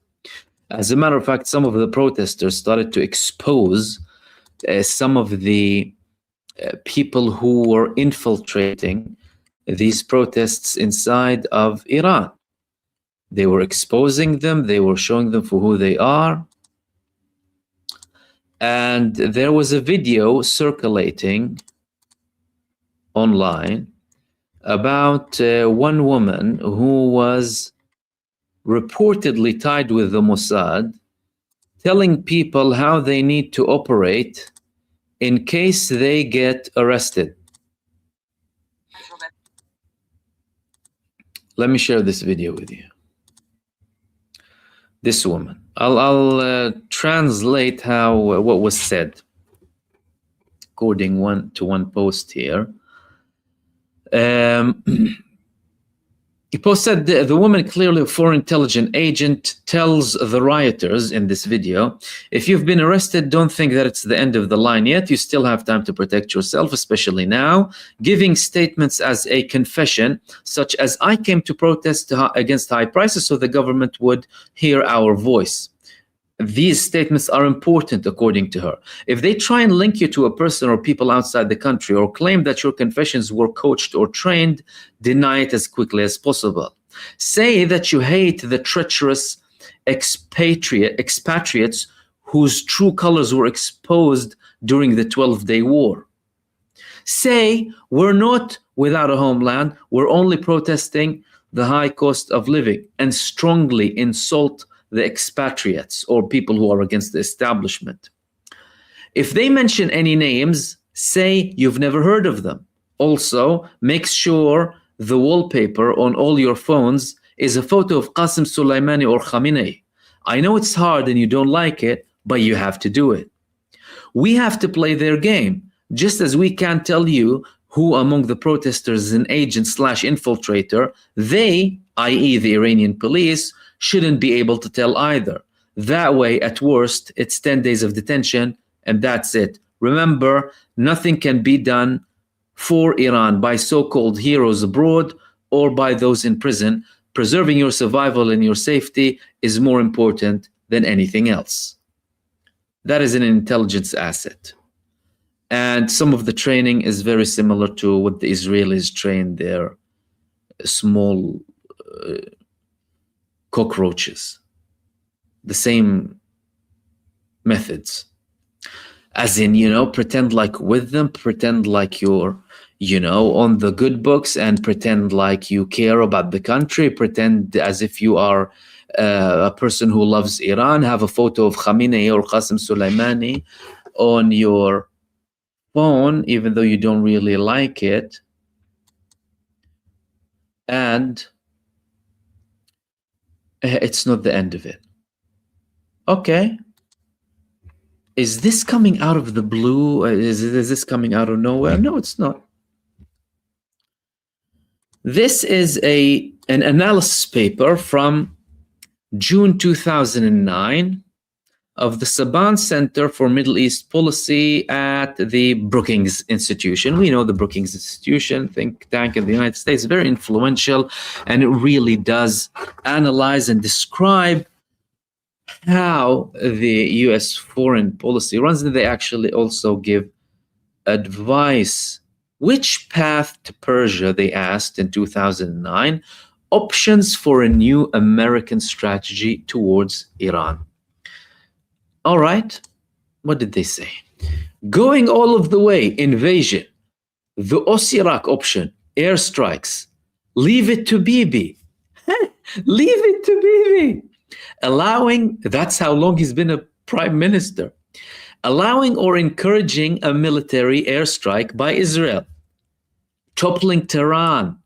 As a matter of fact, some of the protesters started to expose some of the people who were infiltrating these protests inside of Iran. They were exposing them, they were showing them for who they are. And there was a video circulating online about one woman who was reportedly tied with the Mossad, telling people how they need to operate in case they get arrested. Let me share this video with you. This woman. I'll translate what was said according to one post here. The post said the woman, clearly a foreign intelligence agent, tells the rioters in this video, if you've been arrested, don't think that it's the end of the line yet. You still have time to protect yourself, especially now. Giving statements as a confession, such as, I came to protest against high prices so the government would hear our voice. These statements are important, according to her. If they try and link you to a person or people outside the country or claim that your confessions were coached or trained, deny it as quickly as possible. Say that you hate the treacherous expatriates whose true colors were exposed during the 12-day war. Say, we're not without a homeland, we're only protesting the high cost of living, and strongly insult the expatriates or people who are against the establishment. If they mention any names, say you've never heard of them. Also, make sure the wallpaper on all your phones is a photo of Qasem Soleimani or Khamenei. I know it's hard and you don't like it, but you have to do it. We have to play their game, just as we can't tell you who among the protesters is an agent / infiltrator. They, i.e. the Iranian police, shouldn't be able to tell either. That way, at worst, it's 10 days of detention, and that's it. Remember, nothing can be done for Iran by so-called heroes abroad or by those in prison. Preserving your survival and your safety is more important than anything else. That is an intelligence asset. And some of the training is very similar to what the Israelis train their small cockroaches. The same methods. As in, pretend like with them, pretend like you're, on the good books, and pretend like you care about the country, pretend as if you are a person who loves Iran, have a photo of Khamenei or Qasem Soleimani on your phone, even though you don't really like it. And it's not the end of it. Okay. Is this coming out of the blue? Is this coming out of nowhere? No, it's not. This is an analysis paper from June 2009 of the Saban Center for Middle East Policy at the Brookings Institution. We know the Brookings Institution, think tank in the United States, very influential, and it really does analyze and describe how the US foreign policy runs, and they actually also give advice. Which path to Persia, they asked in 2009, options for a new American strategy towards Iran. All right, what did they say? Going all of the way, invasion, the Osirak option, airstrikes, leave it to Bibi. Leave it to Bibi. Allowing, that's how long he's been a prime minister, allowing or encouraging a military airstrike by Israel, toppling Tehran,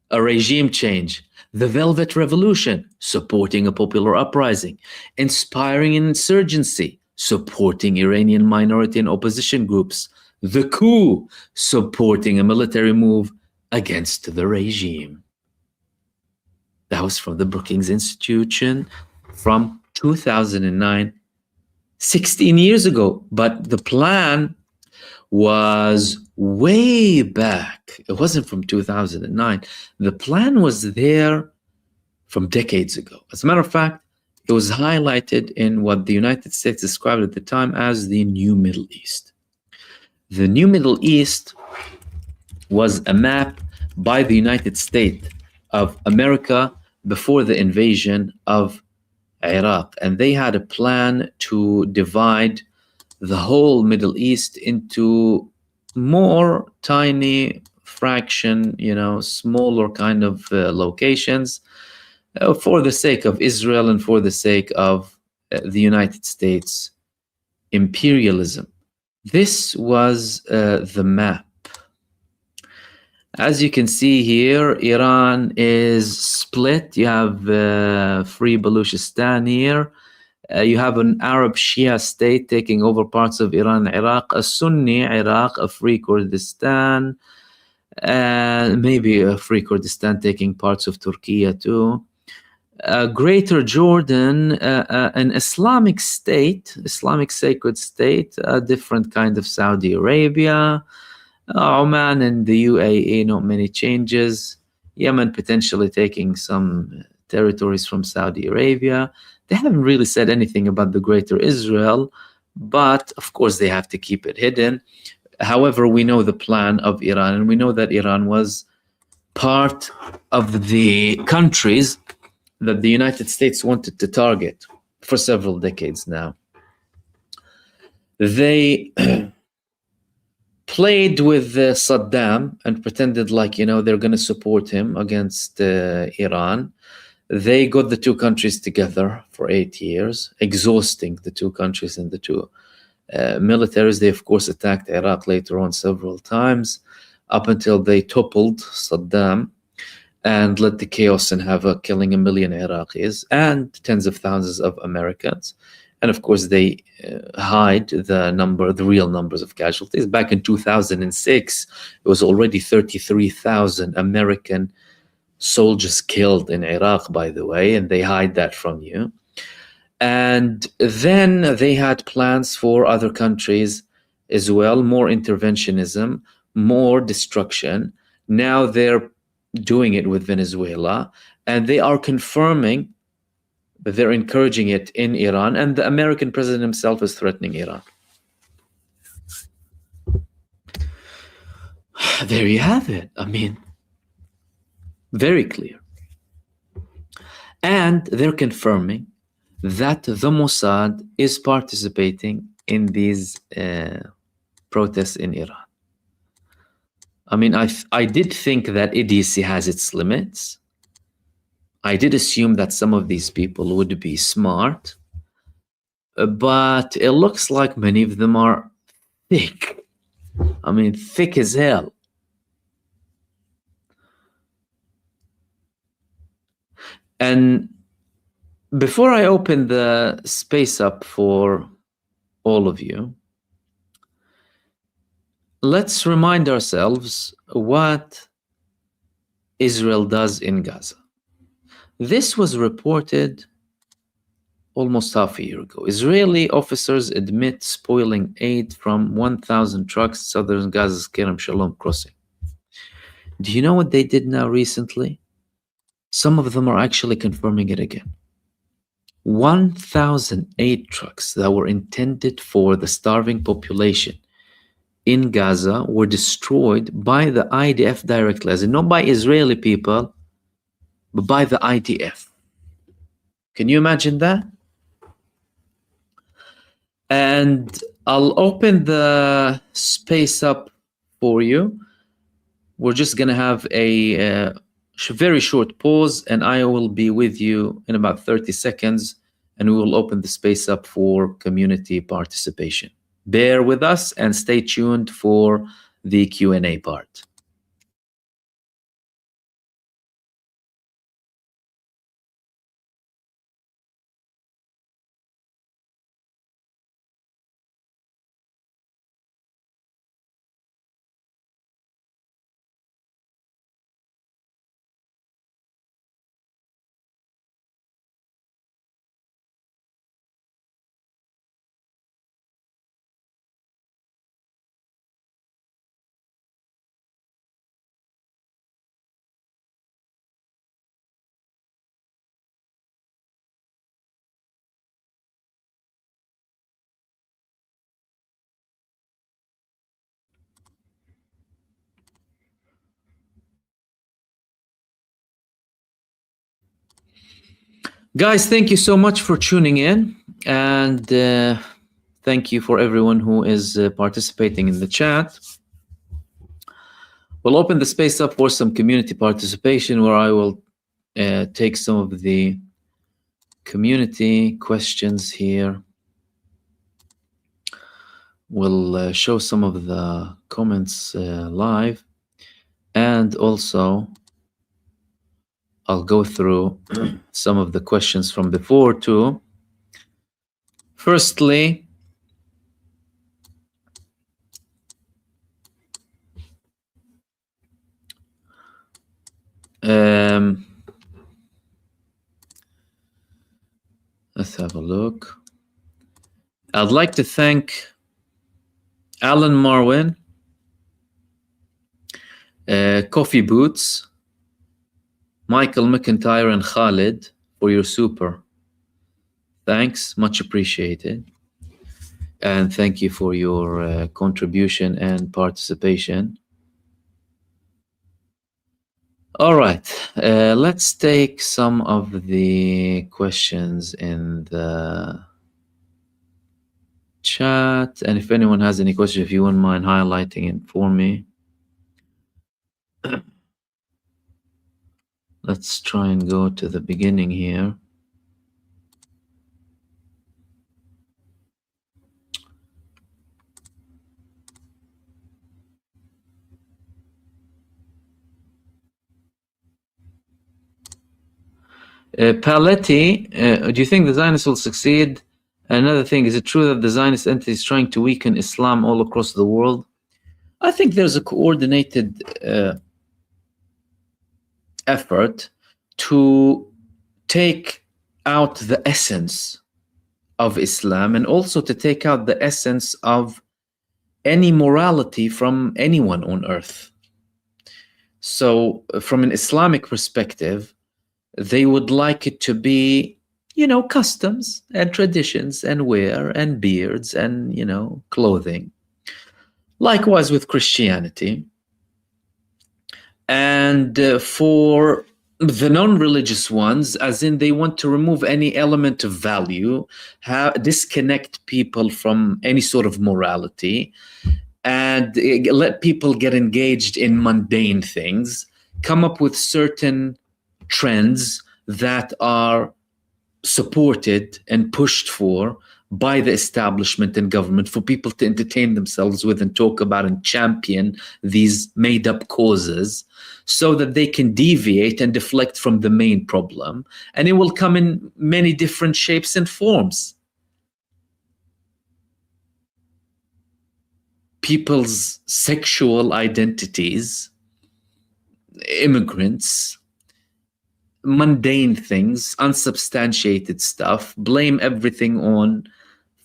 a regime change, the Velvet Revolution, supporting a popular uprising, inspiring an insurgency, supporting Iranian minority and opposition groups, the coup, supporting a military move against the regime. That was from the Brookings Institution from 2009, 16 years ago. But the plan was way back. It wasn't from 2009. The plan was there from decades ago. As a matter of fact, it was highlighted in what the United States described at the time as the New Middle East. The New Middle East was a map by the United States of America before the invasion of Iraq. And they had a plan to divide the whole Middle East into more tiny fraction, smaller kind of locations for the sake of Israel and for the sake of the United States imperialism. This was the map. As you can see here, Iran is split. You have Free Baluchistan here. You have an Arab Shia state taking over parts of Iran and Iraq, a Sunni Iraq, a Free Kurdistan, and maybe a Free Kurdistan taking parts of Turkey too. Greater Jordan, an Islamic state, Islamic sacred state, a different kind of Saudi Arabia. Oman and the UAE, not many changes. Yemen potentially taking some territories from Saudi Arabia. They haven't really said anything about the Greater Israel, but of course they have to keep it hidden. However, we know the plan of Iran, and we know that Iran was part of the countries that the United States wanted to target for several decades now. They played with Saddam and pretended like, they're going to support him against Iran. They got the two countries together for 8 years, exhausting the two countries and the two militaries. They, of course, attacked Iraq later on several times up until they toppled Saddam and led to chaos and havoc, killing 1 million Iraqis and tens of thousands of Americans. And of course, they hide the real numbers of casualties. Back in 2006, it was already 33,000 American soldiers killed in Iraq, by the way, and they hide that from you. And then they had plans for other countries as well, more interventionism, more destruction. Now they're doing it with Venezuela, and they are confirming that they're encouraging it in Iran, and the American president himself is threatening Iran. There you have it. I mean, very clear. And they're confirming that the Mossad is participating in these protests in Iran. I mean, I did think that idiocy has its limits. I did assume that some of these people would be smart, but it looks like many of them are thick. I mean, thick as hell. And before I open the space up for all of you, let's remind ourselves what Israel does in Gaza. This was reported almost half a year ago. Israeli officers admit spoiling aid from 1,000 trucks southern Gaza's Kerem Shalom crossing. Do you know what they did now recently? Some of them are actually confirming it again. 1,008 trucks that were intended for the starving population in Gaza were destroyed by the IDF directly, as in not by Israeli people, but by the IDF. Can you imagine that? And I'll open the space up for you. We're just going to have a very short pause, and I will be with you in about 30 seconds, and we will open the space up for community participation. Bear with us and stay tuned for the Q&A part. Guys, thank you so much for tuning in, and thank you for everyone who is participating in the chat. We'll open the space up for some community participation, where I will take some of the community questions here. We'll show some of the comments live, and also I'll go through some of the questions from before too. Firstly, let's have a look. I'd like to thank Alan Marwin, Coffee Boots, Michael McIntyre, and Khalid for your super. Thanks, much appreciated. And thank you for your contribution and participation. All right, let's take some of the questions in the chat. And if anyone has any questions, if you wouldn't mind highlighting it for me. Let's try and go to the beginning here. Paletti, do you think the Zionists will succeed? Another thing, is it true that the Zionist entity is trying to weaken Islam all across the world? I think there's a coordinated effort to take out the essence of Islam and also to take out the essence of any morality from anyone on earth. So from an Islamic perspective, they would like it to be, you know, customs and traditions and wear and beards and, you know, clothing. Likewise with Christianity. And for the non-religious ones, as in they want to remove any element of value, disconnect people from any sort of morality, and let people get engaged in mundane things, come up with certain trends that are supported and pushed for by the establishment and government for people to entertain themselves with and talk about and champion these made-up causes so that they can deviate and deflect from the main problem. And it will come in many different shapes and forms. People's sexual identities, immigrants, mundane things, unsubstantiated stuff, blame everything on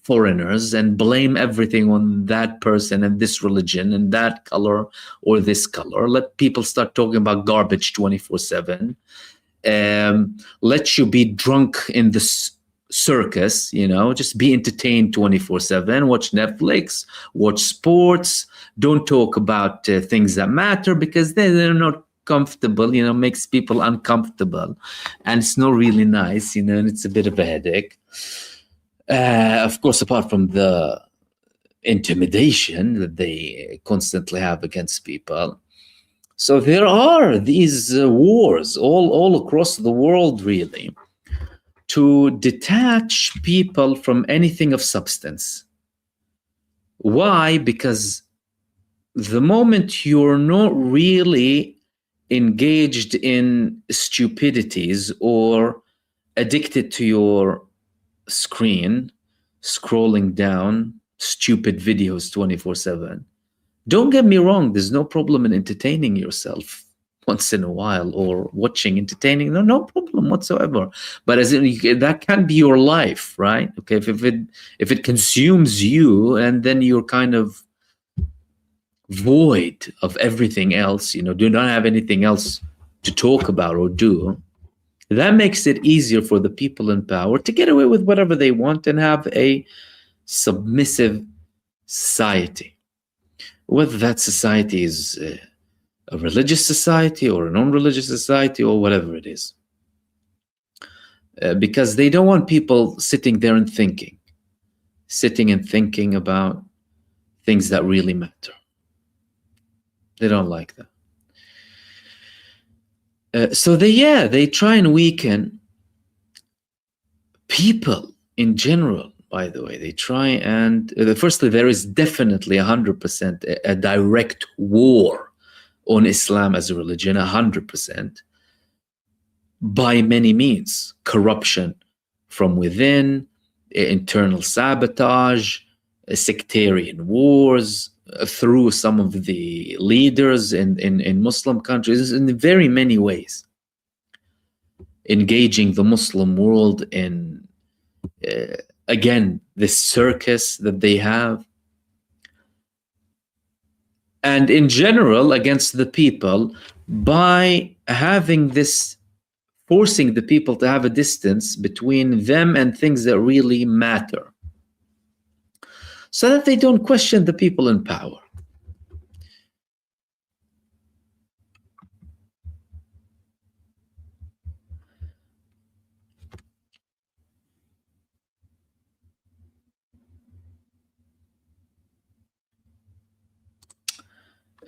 foreigners and blame everything on that person and this religion and that color or this color. Let people start talking about garbage 24/7. Let you be drunk in the circus, you know, just be entertained 24/7, watch Netflix, watch sports, don't talk about things that matter because they're not comfortable, you know, makes people uncomfortable and it's not really nice, you know, and it's a bit of a headache. Of course, apart from the intimidation that they constantly have against people. So there are these wars all across the world, really, to detach people from anything of substance. Why? Because the moment you're not really engaged in stupidities or addicted to your screen, scrolling down stupid videos 24/7. Don't get me wrong, there's no problem in entertaining yourself once in a while or watching entertaining, no problem whatsoever. But as in, that can be your life, right? Okay, if it consumes you and then you're kind of void of everything else, you know, do not have anything else to talk about or do, that makes it easier for the people in power to get away with whatever they want and have a submissive society. Whether that society is a religious society or a non-religious society or whatever it is. Because they don't want people sitting there and thinking about things that really matter. They don't like that. So they try and weaken people in general, by the way. They try and, firstly, there is definitely 100% a direct war on Islam as a religion, 100%, by many means. Corruption from within, internal sabotage, sectarian wars, through some of the leaders in Muslim countries in very many ways, engaging the Muslim world in, again, this circus that they have. And in general, against the people, by having this, forcing the people to have a distance between them and things that really matter, so that they don't question the people in power.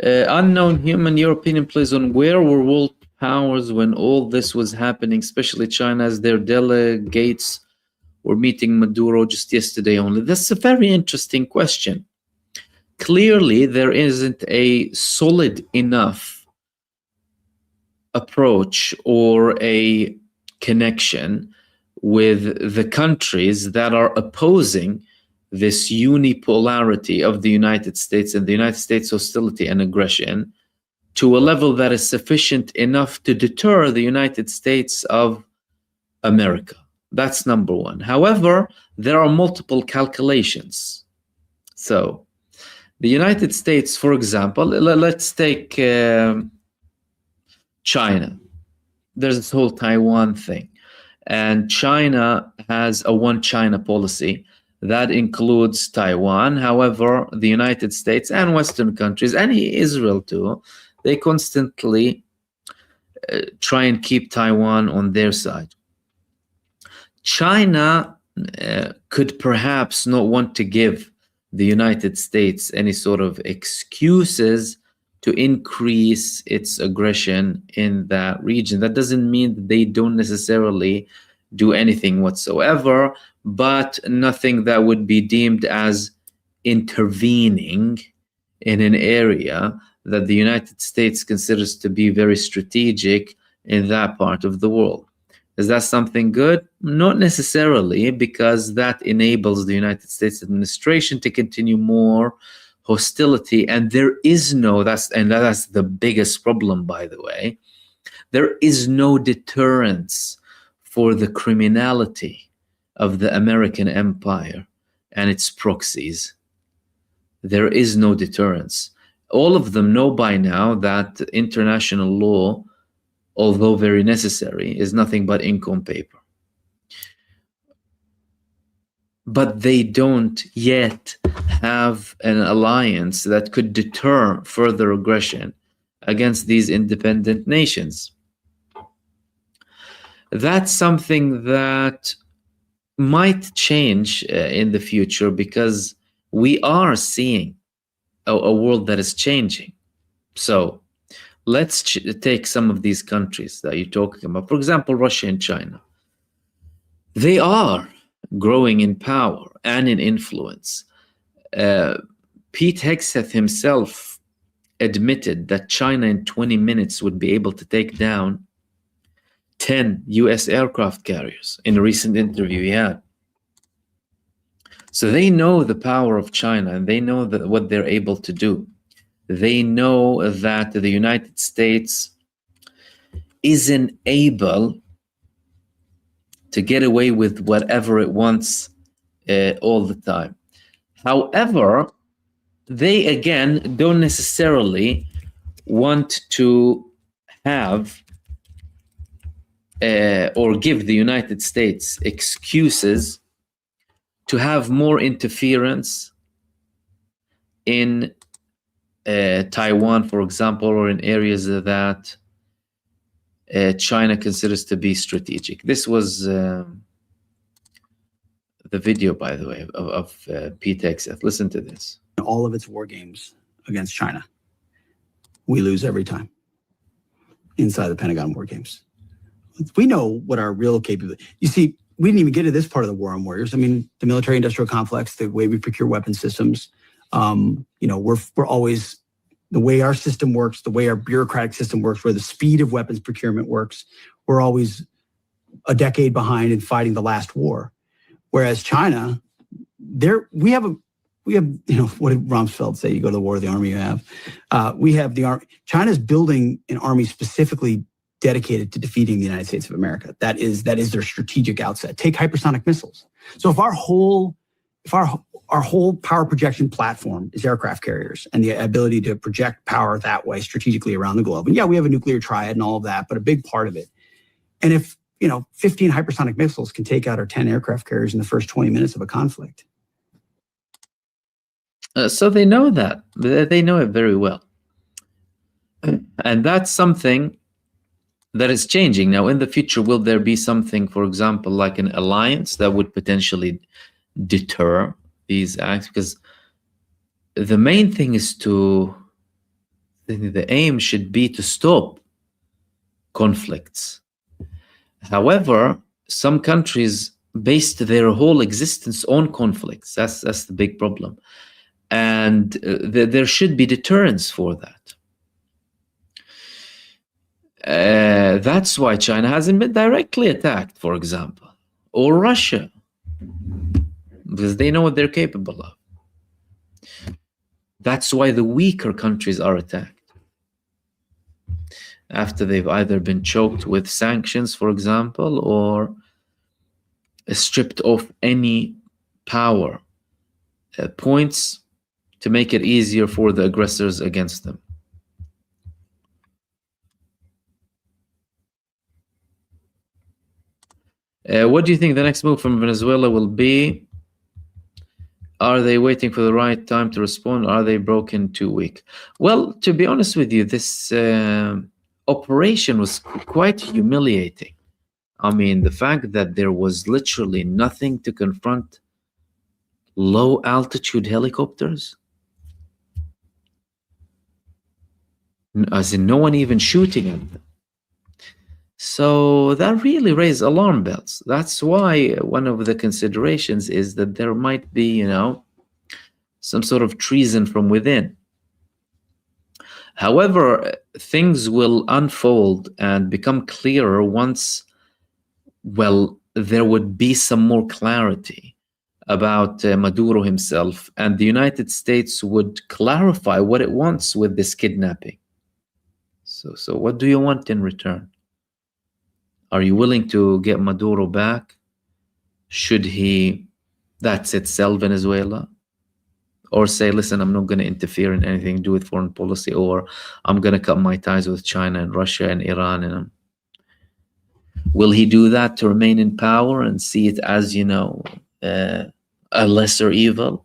Unknown human, your opinion, please, on where we will powers when all this was happening, especially China, as their delegates were meeting Maduro just yesterday only? That's a very interesting question. Clearly, there isn't a solid enough approach or a connection with the countries that are opposing this unipolarity of the United States and the United States hostility and aggression to a level that is sufficient enough to deter the United States of America. That's number one. However, there are multiple calculations. So, the United States, for example, let's take China. There's this whole Taiwan thing. And China has a one China policy that includes Taiwan. However, the United States and Western countries, and Israel too, they constantly try and keep Taiwan on their side. China could perhaps not want to give the United States any sort of excuses to increase its aggression in that region. That doesn't mean that they don't necessarily do anything whatsoever, but nothing that would be deemed as intervening in an area that the United States considers to be very strategic in that part of the world. Is that something good? Not necessarily, because that enables the United States administration to continue more hostility. And there is no, that's the biggest problem, by the way. There is no deterrence for the criminality of the American empire and its proxies. There is no deterrence. All of them know by now that international law, although very necessary, is nothing but ink on paper. But they don't yet have an alliance that could deter further aggression against these independent nations. That's something that might change in the future, because we are seeing a world that is changing. So let's take some of these countries that you're talking about. For example, Russia and China. They are growing in power and in influence. Pete Hegseth himself admitted that China in 20 minutes would be able to take down 10 US aircraft carriers in a recent interview he had. So they know the power of China, and they know that what they're able to do. They know that the United States isn't able to get away with whatever it wants all the time. However, they again don't necessarily want to have or give the United States excuses to have more interference in Taiwan, for example, or in areas that China considers to be strategic. This was the video, by the way, of Pete Hegseth. Listen to this. All of its war games against China, we lose every time inside the Pentagon war games. We know what our real capability. You see, we didn't even get to this part of the war on warriors. I mean, the military-industrial complex, the way we procure weapon systems. We're always, the way our system works, the way our bureaucratic system works, where the speed of weapons procurement works, we're always a decade behind in fighting the last war. Whereas China, we have, what did Rumsfeld say? You go to the war, the army you have. We have the army. China's building an army specifically dedicated to defeating the United States of America. That is their strategic outset. Take hypersonic missiles. So if our whole power projection platform is aircraft carriers and the ability to project power that way strategically around the globe. And yeah, we have a nuclear triad and all of that, but a big part of it. And if 15 hypersonic missiles can take out our 10 aircraft carriers in the first 20 minutes of a conflict. So they know that. They know it very well. And that's something that is changing. Now, in the future, will there be something, for example, like an alliance that would potentially deter these acts? Because the main thing is the aim should be to stop conflicts. However, some countries based their whole existence on conflicts. That's the big problem. And there should be deterrence for that. That's why China hasn't been directly attacked, for example, or Russia, because they know what they're capable of. That's why the weaker countries are attacked after they've either been choked with sanctions, for example, or stripped off any power points to make it easier for the aggressors against them. What do you think the next move from Venezuela will be? Are they waiting for the right time to respond? Are they broken, too weak? Well, to be honest with you, this operation was quite humiliating. I mean, the fact that there was literally nothing to confront low altitude helicopters, as in no one even shooting at them. So that really raised alarm bells. That's why one of the considerations is that there might be, some sort of treason from within. However, things will unfold and become clearer once, well, there would be some more clarity about Maduro himself, and the United States would clarify what it wants with this kidnapping. So what do you want in return? Are you willing to get Maduro back? Should he, that's it, sell Venezuela? Or say, listen, I'm not going to interfere in anything to do with foreign policy, or I'm going to cut my ties with China and Russia and Iran. And will he do that to remain in power and see it as, a lesser evil?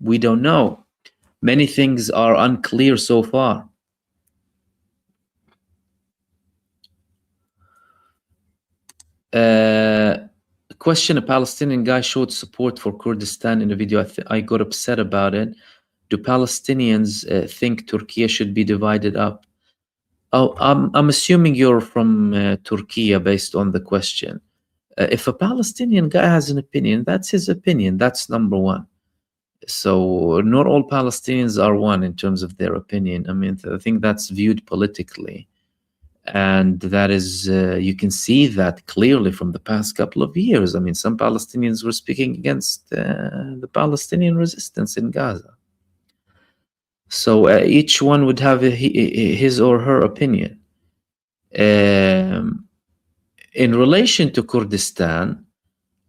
We don't know. Many things are unclear so far. Question: a Palestinian guy showed support for Kurdistan in a video. I got upset about it. Do Palestinians think Turkey should be divided up? Oh, I'm assuming you're from Turkey based on the question. If a Palestinian guy has an opinion, that's his opinion. That's number one. So not all Palestinians are one in terms of their opinion. I mean, I think that's viewed politically. And that is, you can see that clearly from the past couple of years. I mean, some Palestinians were speaking against the Palestinian resistance in Gaza. So each one would have his or her opinion. In relation to Kurdistan,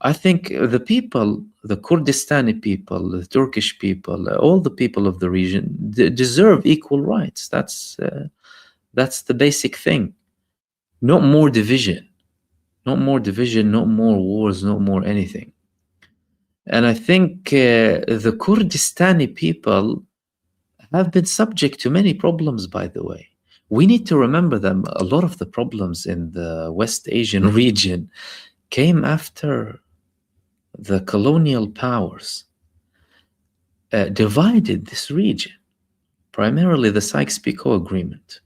I think the people, the Kurdistani people, the Turkish people, all the people of the region deserve equal rights. That's the basic thing. Not more division. Not more division, not more wars, not more anything. And I think the Kurdistani people have been subject to many problems, by the way. We need to remember that a lot of the problems in the West Asian region came after the colonial powers divided this region, primarily the Sykes-Picot Agreement,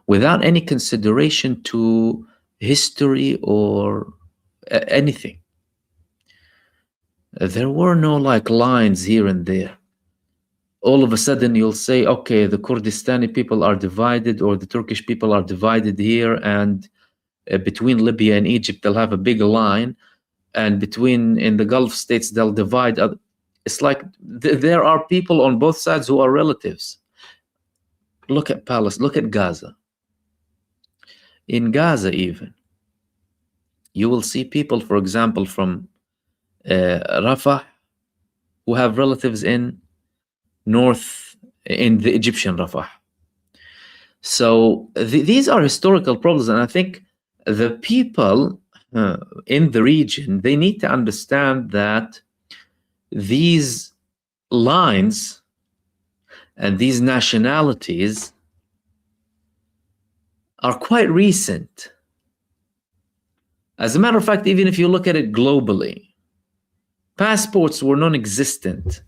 without any consideration to history or anything. There were no lines here and there. All of a sudden you'll say, okay, the Kurdistani people are divided, or the Turkish people are divided here, and between Libya and Egypt they'll have a big line, and in the Gulf states they'll divide. It's like there are people on both sides who are relatives. Look at Palestine, look at Gaza. In Gaza even, you will see people, for example, from Rafah, who have relatives in the Egyptian Rafah. So these are historical problems, and I think the people in the region, they need to understand that these lines and these nationalities are quite recent. As a matter of fact, even if you look at it globally, passports were non-existent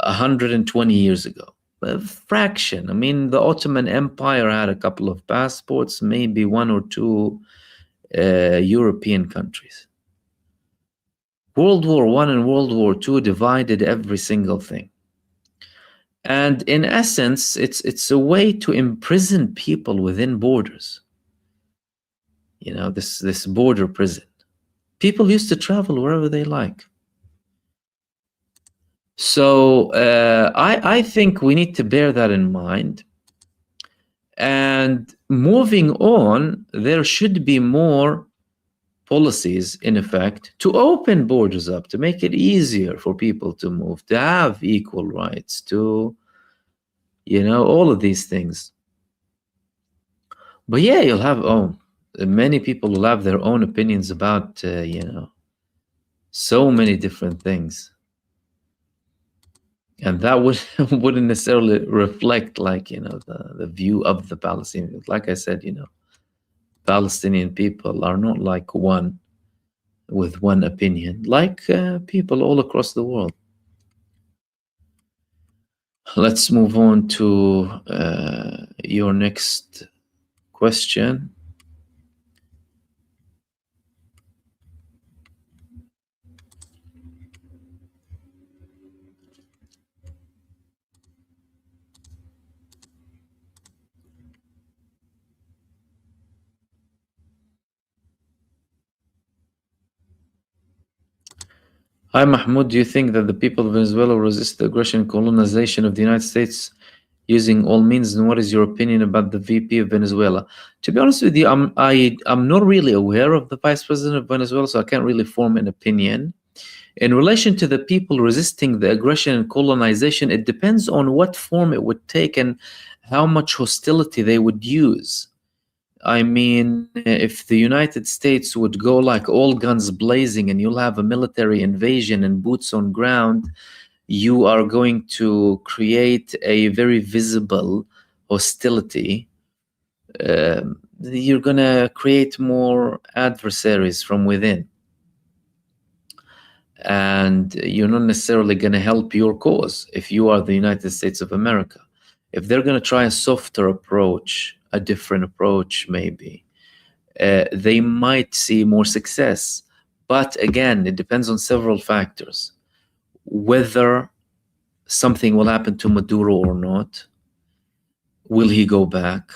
120 years ago. a fraction. I mean, the Ottoman Empire had a couple of passports, maybe one or two European countries. World War I and World War II divided every single thing. And in essence, it's a way to imprison people within borders. You know, this border prison. People used to travel wherever they like. So I think we need to bear that in mind. And moving on, there should be more policies in effect to open borders up, to make it easier for people to move, to have equal rights, to, you know, all of these things. But yeah, you'll have, many people will have their own opinions about, you know, so many different things. And that wouldn't necessarily reflect, like, you know, the view of the Palestinians. Like I said, you know, Palestinian people are not like one with one opinion, like people all across the world. Let's move on to your next question. Hi, Mahmoud. Do you think that the people of Venezuela will resist the aggression and colonization of the United States using all means? And what is your opinion about the VP of Venezuela? To be honest with you, I'm not really aware of the Vice President of Venezuela, so I can't really form an opinion. In relation to the people resisting the aggression and colonization, it depends on what form it would take and how much hostility they would use. I mean, if the United States would go like all guns blazing and you'll have a military invasion and boots on ground, you are going to create a very visible hostility. You're going to create more adversaries from within. And you're not necessarily going to help your cause if you are the United States of America. If they're going to try a softer approach, a different approach maybe, they might see more success. But again, it depends on several factors. Whether something will happen to Maduro or not, will he go back?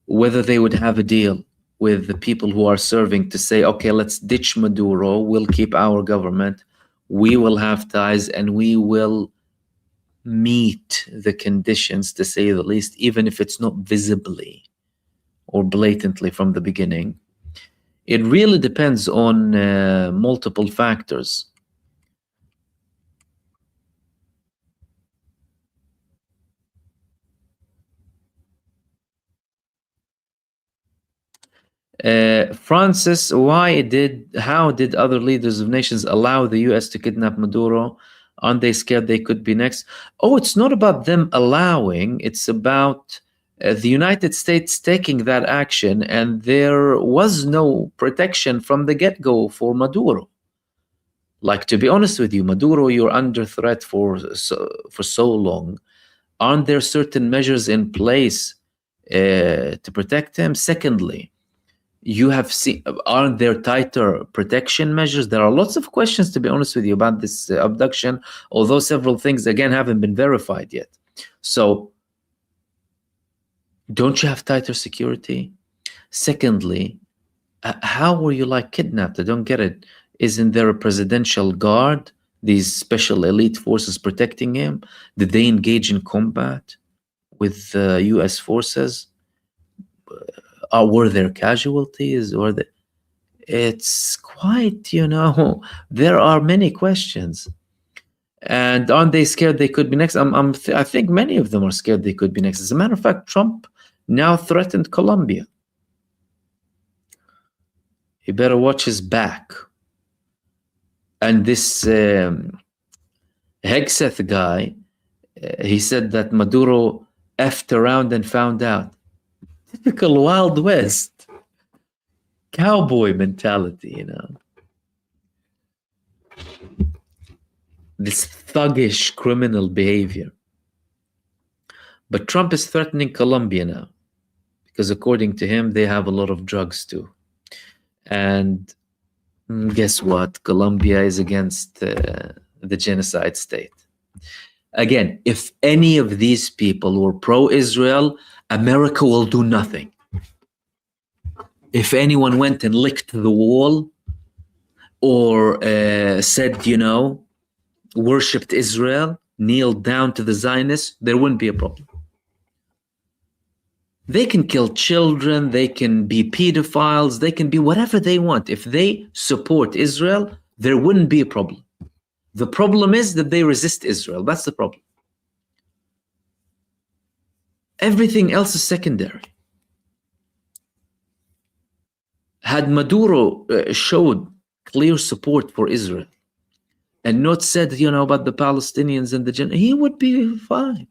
Whether they would have a deal with the people who are serving to say, okay, let's ditch Maduro, we'll keep our government, we will have ties, and we will meet the conditions, to say the least, even if it's not visibly or blatantly from the beginning. It really depends on multiple factors. Francis, how did other leaders of nations allow the US to kidnap Maduro? Aren't they scared they could be next? Oh, it's not about them allowing, it's about the United States taking that action, and there was no protection from the get-go for Maduro. Like, to be honest with you, Maduro, you're under threat for so long. Aren't there certain measures in place to protect him? Secondly, you have seen, aren't there tighter protection measures? There are lots of questions, to be honest with you, about this abduction, although several things, again, haven't been verified yet. So, don't you have tighter security? Secondly, how were you like kidnapped? I don't get it. Isn't there a presidential guard, these special elite forces protecting him? Did they engage in combat with US forces? Were there casualties? It's quite, you know, there are many questions. And aren't they scared they could be next? I think many of them are scared they could be next. As a matter of fact, Trump now threatened Colombia. He better watch his back. And this Hegseth guy, he said that Maduro effed around and found out. Typical Wild West cowboy mentality, you know. This thuggish criminal behavior. But Trump is threatening Colombia now, because according to him, they have a lot of drugs too. And guess what? Colombia is against the genocide state. Again, if any of these people were pro-Israel, America will do nothing. If anyone went and licked the wall or said, you know, worshipped Israel, kneeled down to the Zionists, there wouldn't be a problem. They can kill children, they can be pedophiles, they can be whatever they want. If they support Israel, there wouldn't be a problem. The problem is that they resist Israel. That's the problem. Everything else is secondary. Had Maduro showed clear support for Israel and not said, you know, about the Palestinians and the he would be fine.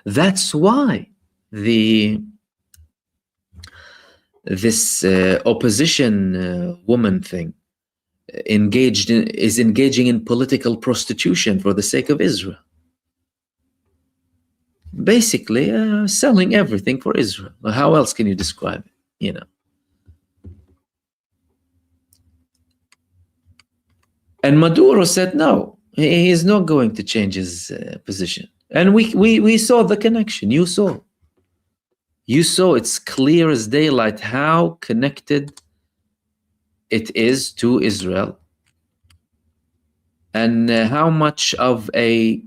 That's why this opposition woman thing is engaging in political prostitution for the sake of Israel. Basically, selling everything for Israel. How else can you describe it? You know. And Maduro said no. He is not going to change his position. And we saw the connection. You saw. It's clear as daylight how connected it is to Israel, and how much of a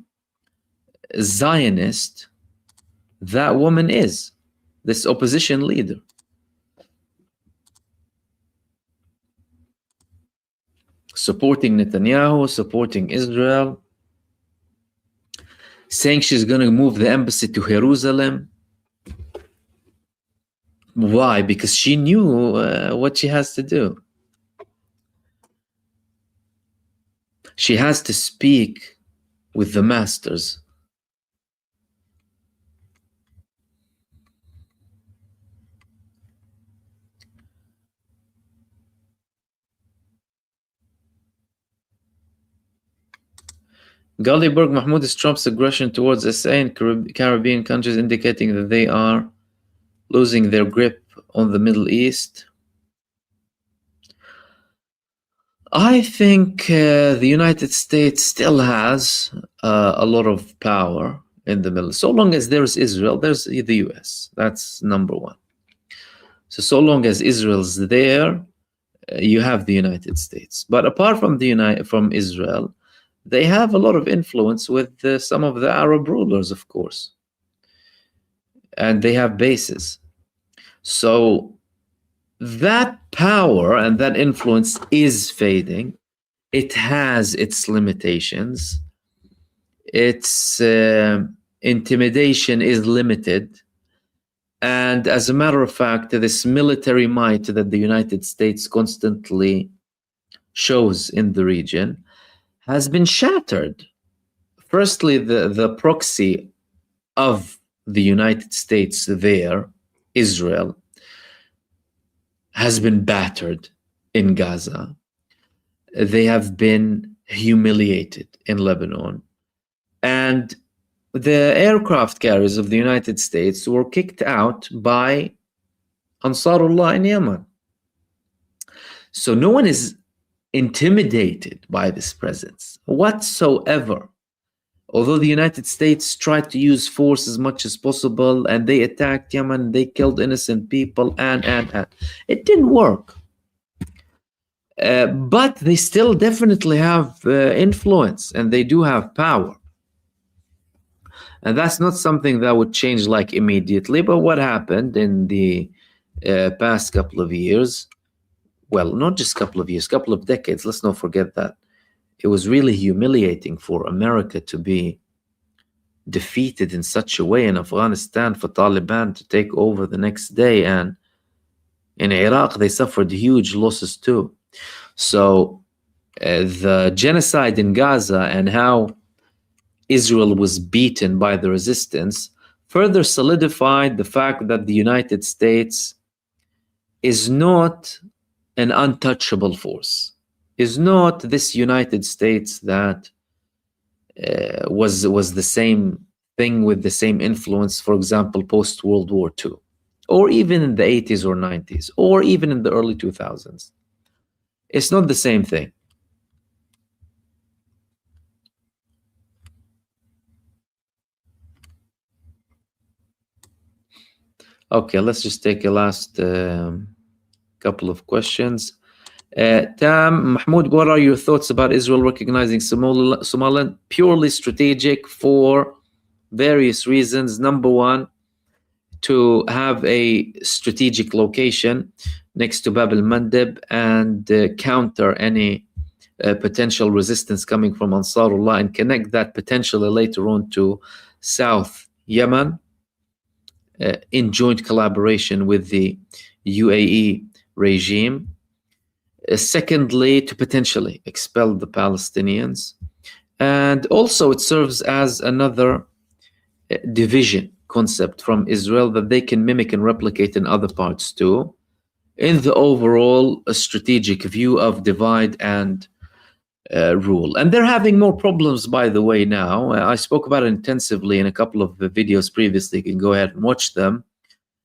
Zionist that woman is, this opposition leader. Supporting Netanyahu, supporting Israel, saying she's going to move the embassy to Jerusalem. Why? Because she knew what she has to do. She has to speak with the masters. Gullyberg, Mahmoud is Trump's aggression towards SA and Caribbean countries, indicating that they are losing their grip on the Middle East. I think the United States still has a lot of power in the Middle East. So long as there's Israel, there's the US. That's number one. So long as Israel's there, you have the United States. But apart from from Israel, they have a lot of influence with some of the Arab rulers, of course. And they have bases. So that power and that influence is fading. It has its limitations. Its intimidation is limited. And as a matter of fact, this military might that the United States constantly shows in the region has been shattered. Firstly, the proxy of the United States there, Israel, has been battered in Gaza. They have been humiliated in Lebanon. And the aircraft carriers of the United States were kicked out by Ansarullah in Yemen. So no one is intimidated by this presence whatsoever. Although the United States tried to use force as much as possible, and they attacked Yemen, they killed innocent people, and it didn't work. But they still definitely have influence, and they do have power. And that's not something that would change like immediately. But what happened in the past couple of years, well, not just couple of years, couple of decades, let's not forget that. It was really humiliating for America to be defeated in such a way in Afghanistan, for Taliban to take over the next day. And in Iraq, they suffered huge losses too. So the genocide in Gaza and how Israel was beaten by the resistance further solidified the fact that the United States is not an untouchable force, is not this United States that was the same thing with the same influence, for example, post-World War II, or even in the 80s or 90s, or even in the early 2000s. It's not the same thing. Okay, let's just take a last couple of questions. Tam, Mahmoud, what are your thoughts about Israel recognizing Somaliland? Purely strategic for various reasons. Number one, to have a strategic location next to Bab el-Mandeb and counter any potential resistance coming from Ansarullah and connect that potentially later on to South Yemen in joint collaboration with the UAE regime. Secondly, to potentially expel the Palestinians. And also it serves as another division concept from Israel that they can mimic and replicate in other parts too, in the overall strategic view of divide and rule. And they're having more problems, by the way, now. I spoke about it intensively in a couple of the videos previously. You can go ahead and watch them.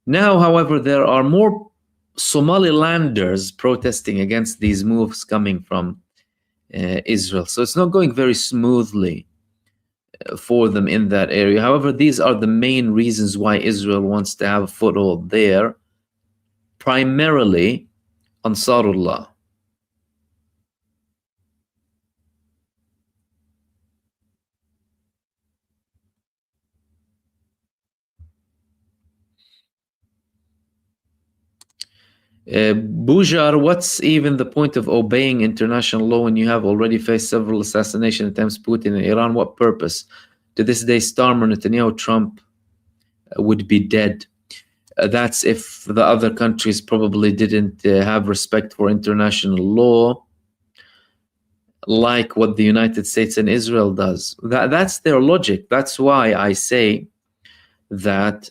Now, however, there are more Somalilanders protesting against these moves coming from Israel. So it's not going very smoothly for them in that area. However, these are the main reasons why Israel wants to have a foothold there, primarily Ansarullah. Bujar, what's even the point of obeying international law when you have already faced several assassination attempts, Putin in Iran? What purpose? To this day, Starmer, Netanyahu, Trump would be dead. That's if the other countries probably didn't have respect for international law, like what the United States and Israel does. That's their logic. That's why I say that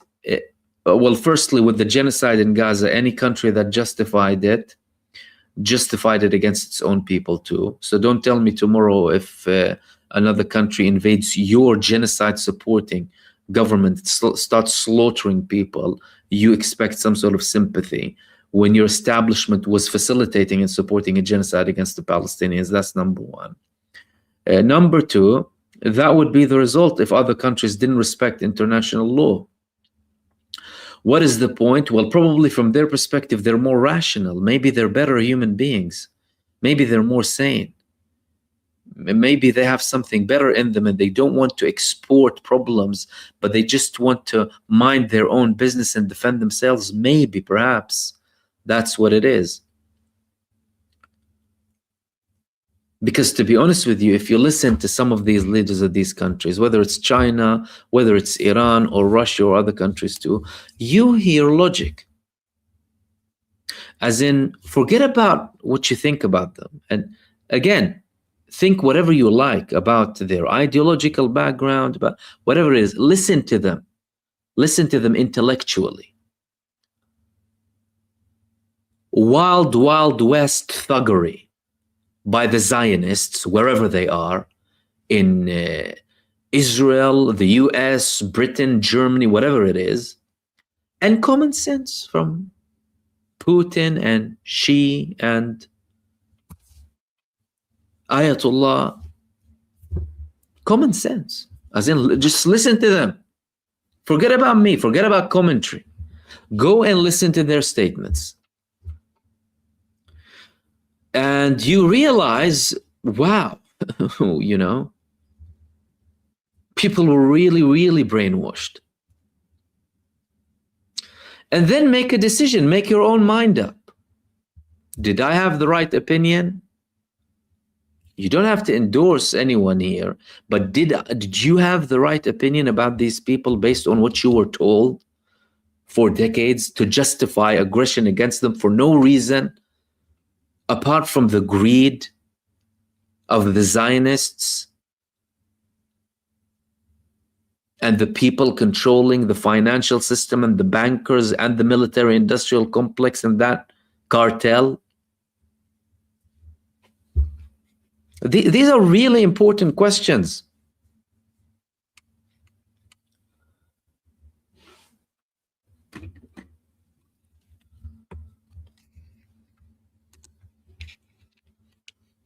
well, firstly, with the genocide in Gaza, any country that justified it against its own people too. So don't tell me tomorrow if another country invades your genocide-supporting government, starts slaughtering people, you expect some sort of sympathy when your establishment was facilitating and supporting a genocide against the Palestinians. That's number one. Number two, that would be the result if other countries didn't respect international law. What is the point? Well, probably from their perspective, they're more rational. Maybe they're better human beings. Maybe they're more sane. Maybe they have something better in them and they don't want to export problems, but they just want to mind their own business and defend themselves. Maybe, perhaps, that's what it is. Because to be honest with you, if you listen to some of these leaders of these countries, whether it's China, whether it's Iran or Russia or other countries too, you hear logic. As in, forget about what you think about them. And again, think whatever you like about their ideological background, about whatever it is, listen to them. Listen to them intellectually. Wild, Wild West thuggery by the Zionists, wherever they are, in Israel, the US, Britain, Germany, whatever it is, and common sense from Putin and Xi and Ayatollah. Common sense, as in just listen to them. Forget about me, forget about commentary. Go and listen to their statements. And you realize, wow, you know, people were really, really brainwashed. And then make a decision, make your own mind up. Did I have the right opinion? You don't have to endorse anyone here, but did you have the right opinion about these people based on what you were told for decades to justify aggression against them for no reason? Apart from the greed of the Zionists and the people controlling the financial system and the bankers and the military industrial complex and that cartel? These are really important questions.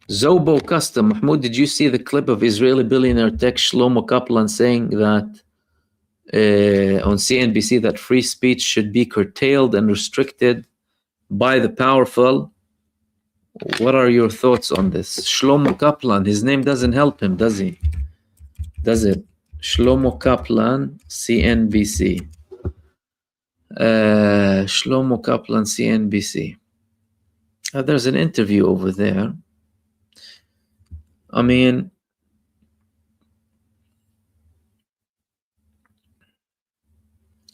Zobo Custom. Mahmoud, did you see the clip of Israeli billionaire tech Shlomo Kaplan saying that on CNBC that free speech should be curtailed and restricted by the powerful? What are your thoughts on this? Shlomo Kaplan, his name doesn't help him, does he? Does it? Shlomo Kaplan, CNBC. Shlomo Kaplan, CNBC. There's an interview over there. I mean,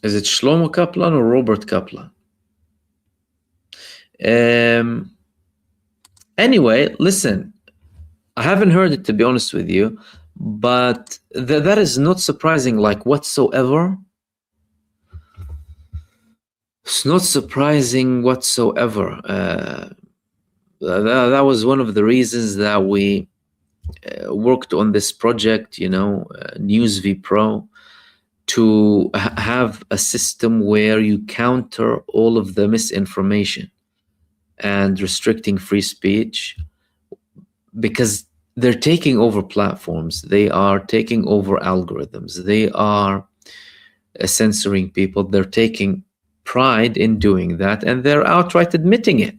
is it Shlomo Kaplan or Robert Kaplan? Anyway, listen, I haven't heard it, to be honest with you, but that is not surprising, like whatsoever. It's not surprising whatsoever. That was one of the reasons that we worked on this project, you know, NewsV Pro, to have a system where you counter all of the misinformation and restricting free speech, because they're taking over platforms, they are taking over algorithms, they are censoring people, they're taking pride in doing that, and they're outright admitting it.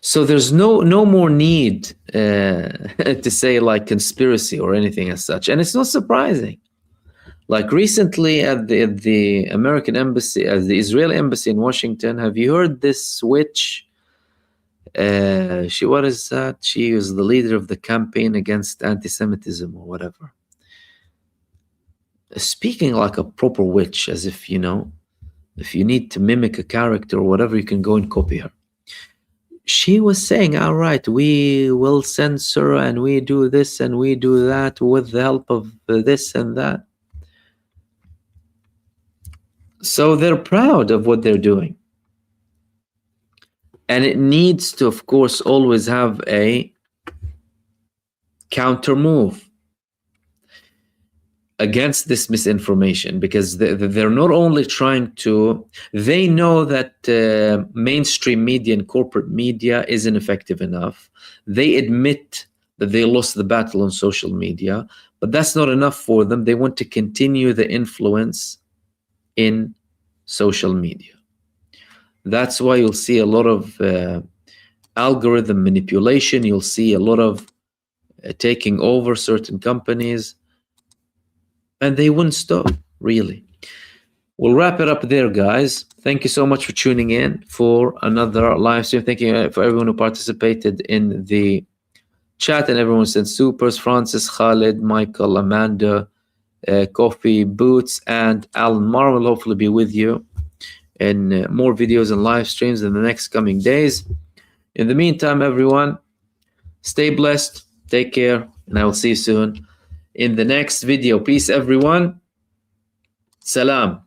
So there's no more need to say like conspiracy or anything as such, and it's not surprising. Like recently at the American embassy, at the Israeli embassy in Washington, have you heard this witch? What is that? She was the leader of the campaign against anti-Semitism or whatever. Speaking like a proper witch, as if, you know, if you need to mimic a character or whatever, you can go and copy her. She was saying, all right, we will censor and we do this and we do that with the help of this and that. So they're proud of what they're doing. And it needs to, of course, always have a counter move against this misinformation, because they're not only trying to, they know that mainstream media and corporate media isn't effective enough. They admit that they lost the battle on social media, but that's not enough for them. They want to continue the influence in social media. That's why you'll see a lot of algorithm manipulation. You'll see a lot of taking over certain companies, and they wouldn't stop, really. We'll wrap it up there, guys. Thank you so much for tuning in for another live stream. Thank you for everyone who participated in the chat and everyone sent supers. Francis, Khalid, Michael, Amanda, Coffee, Boots, and Alan Mar will hopefully be with you in more videos and live streams in the next coming days. In the meantime, everyone, stay blessed, take care, and I will see you soon in the next video. Peace, everyone. Salam.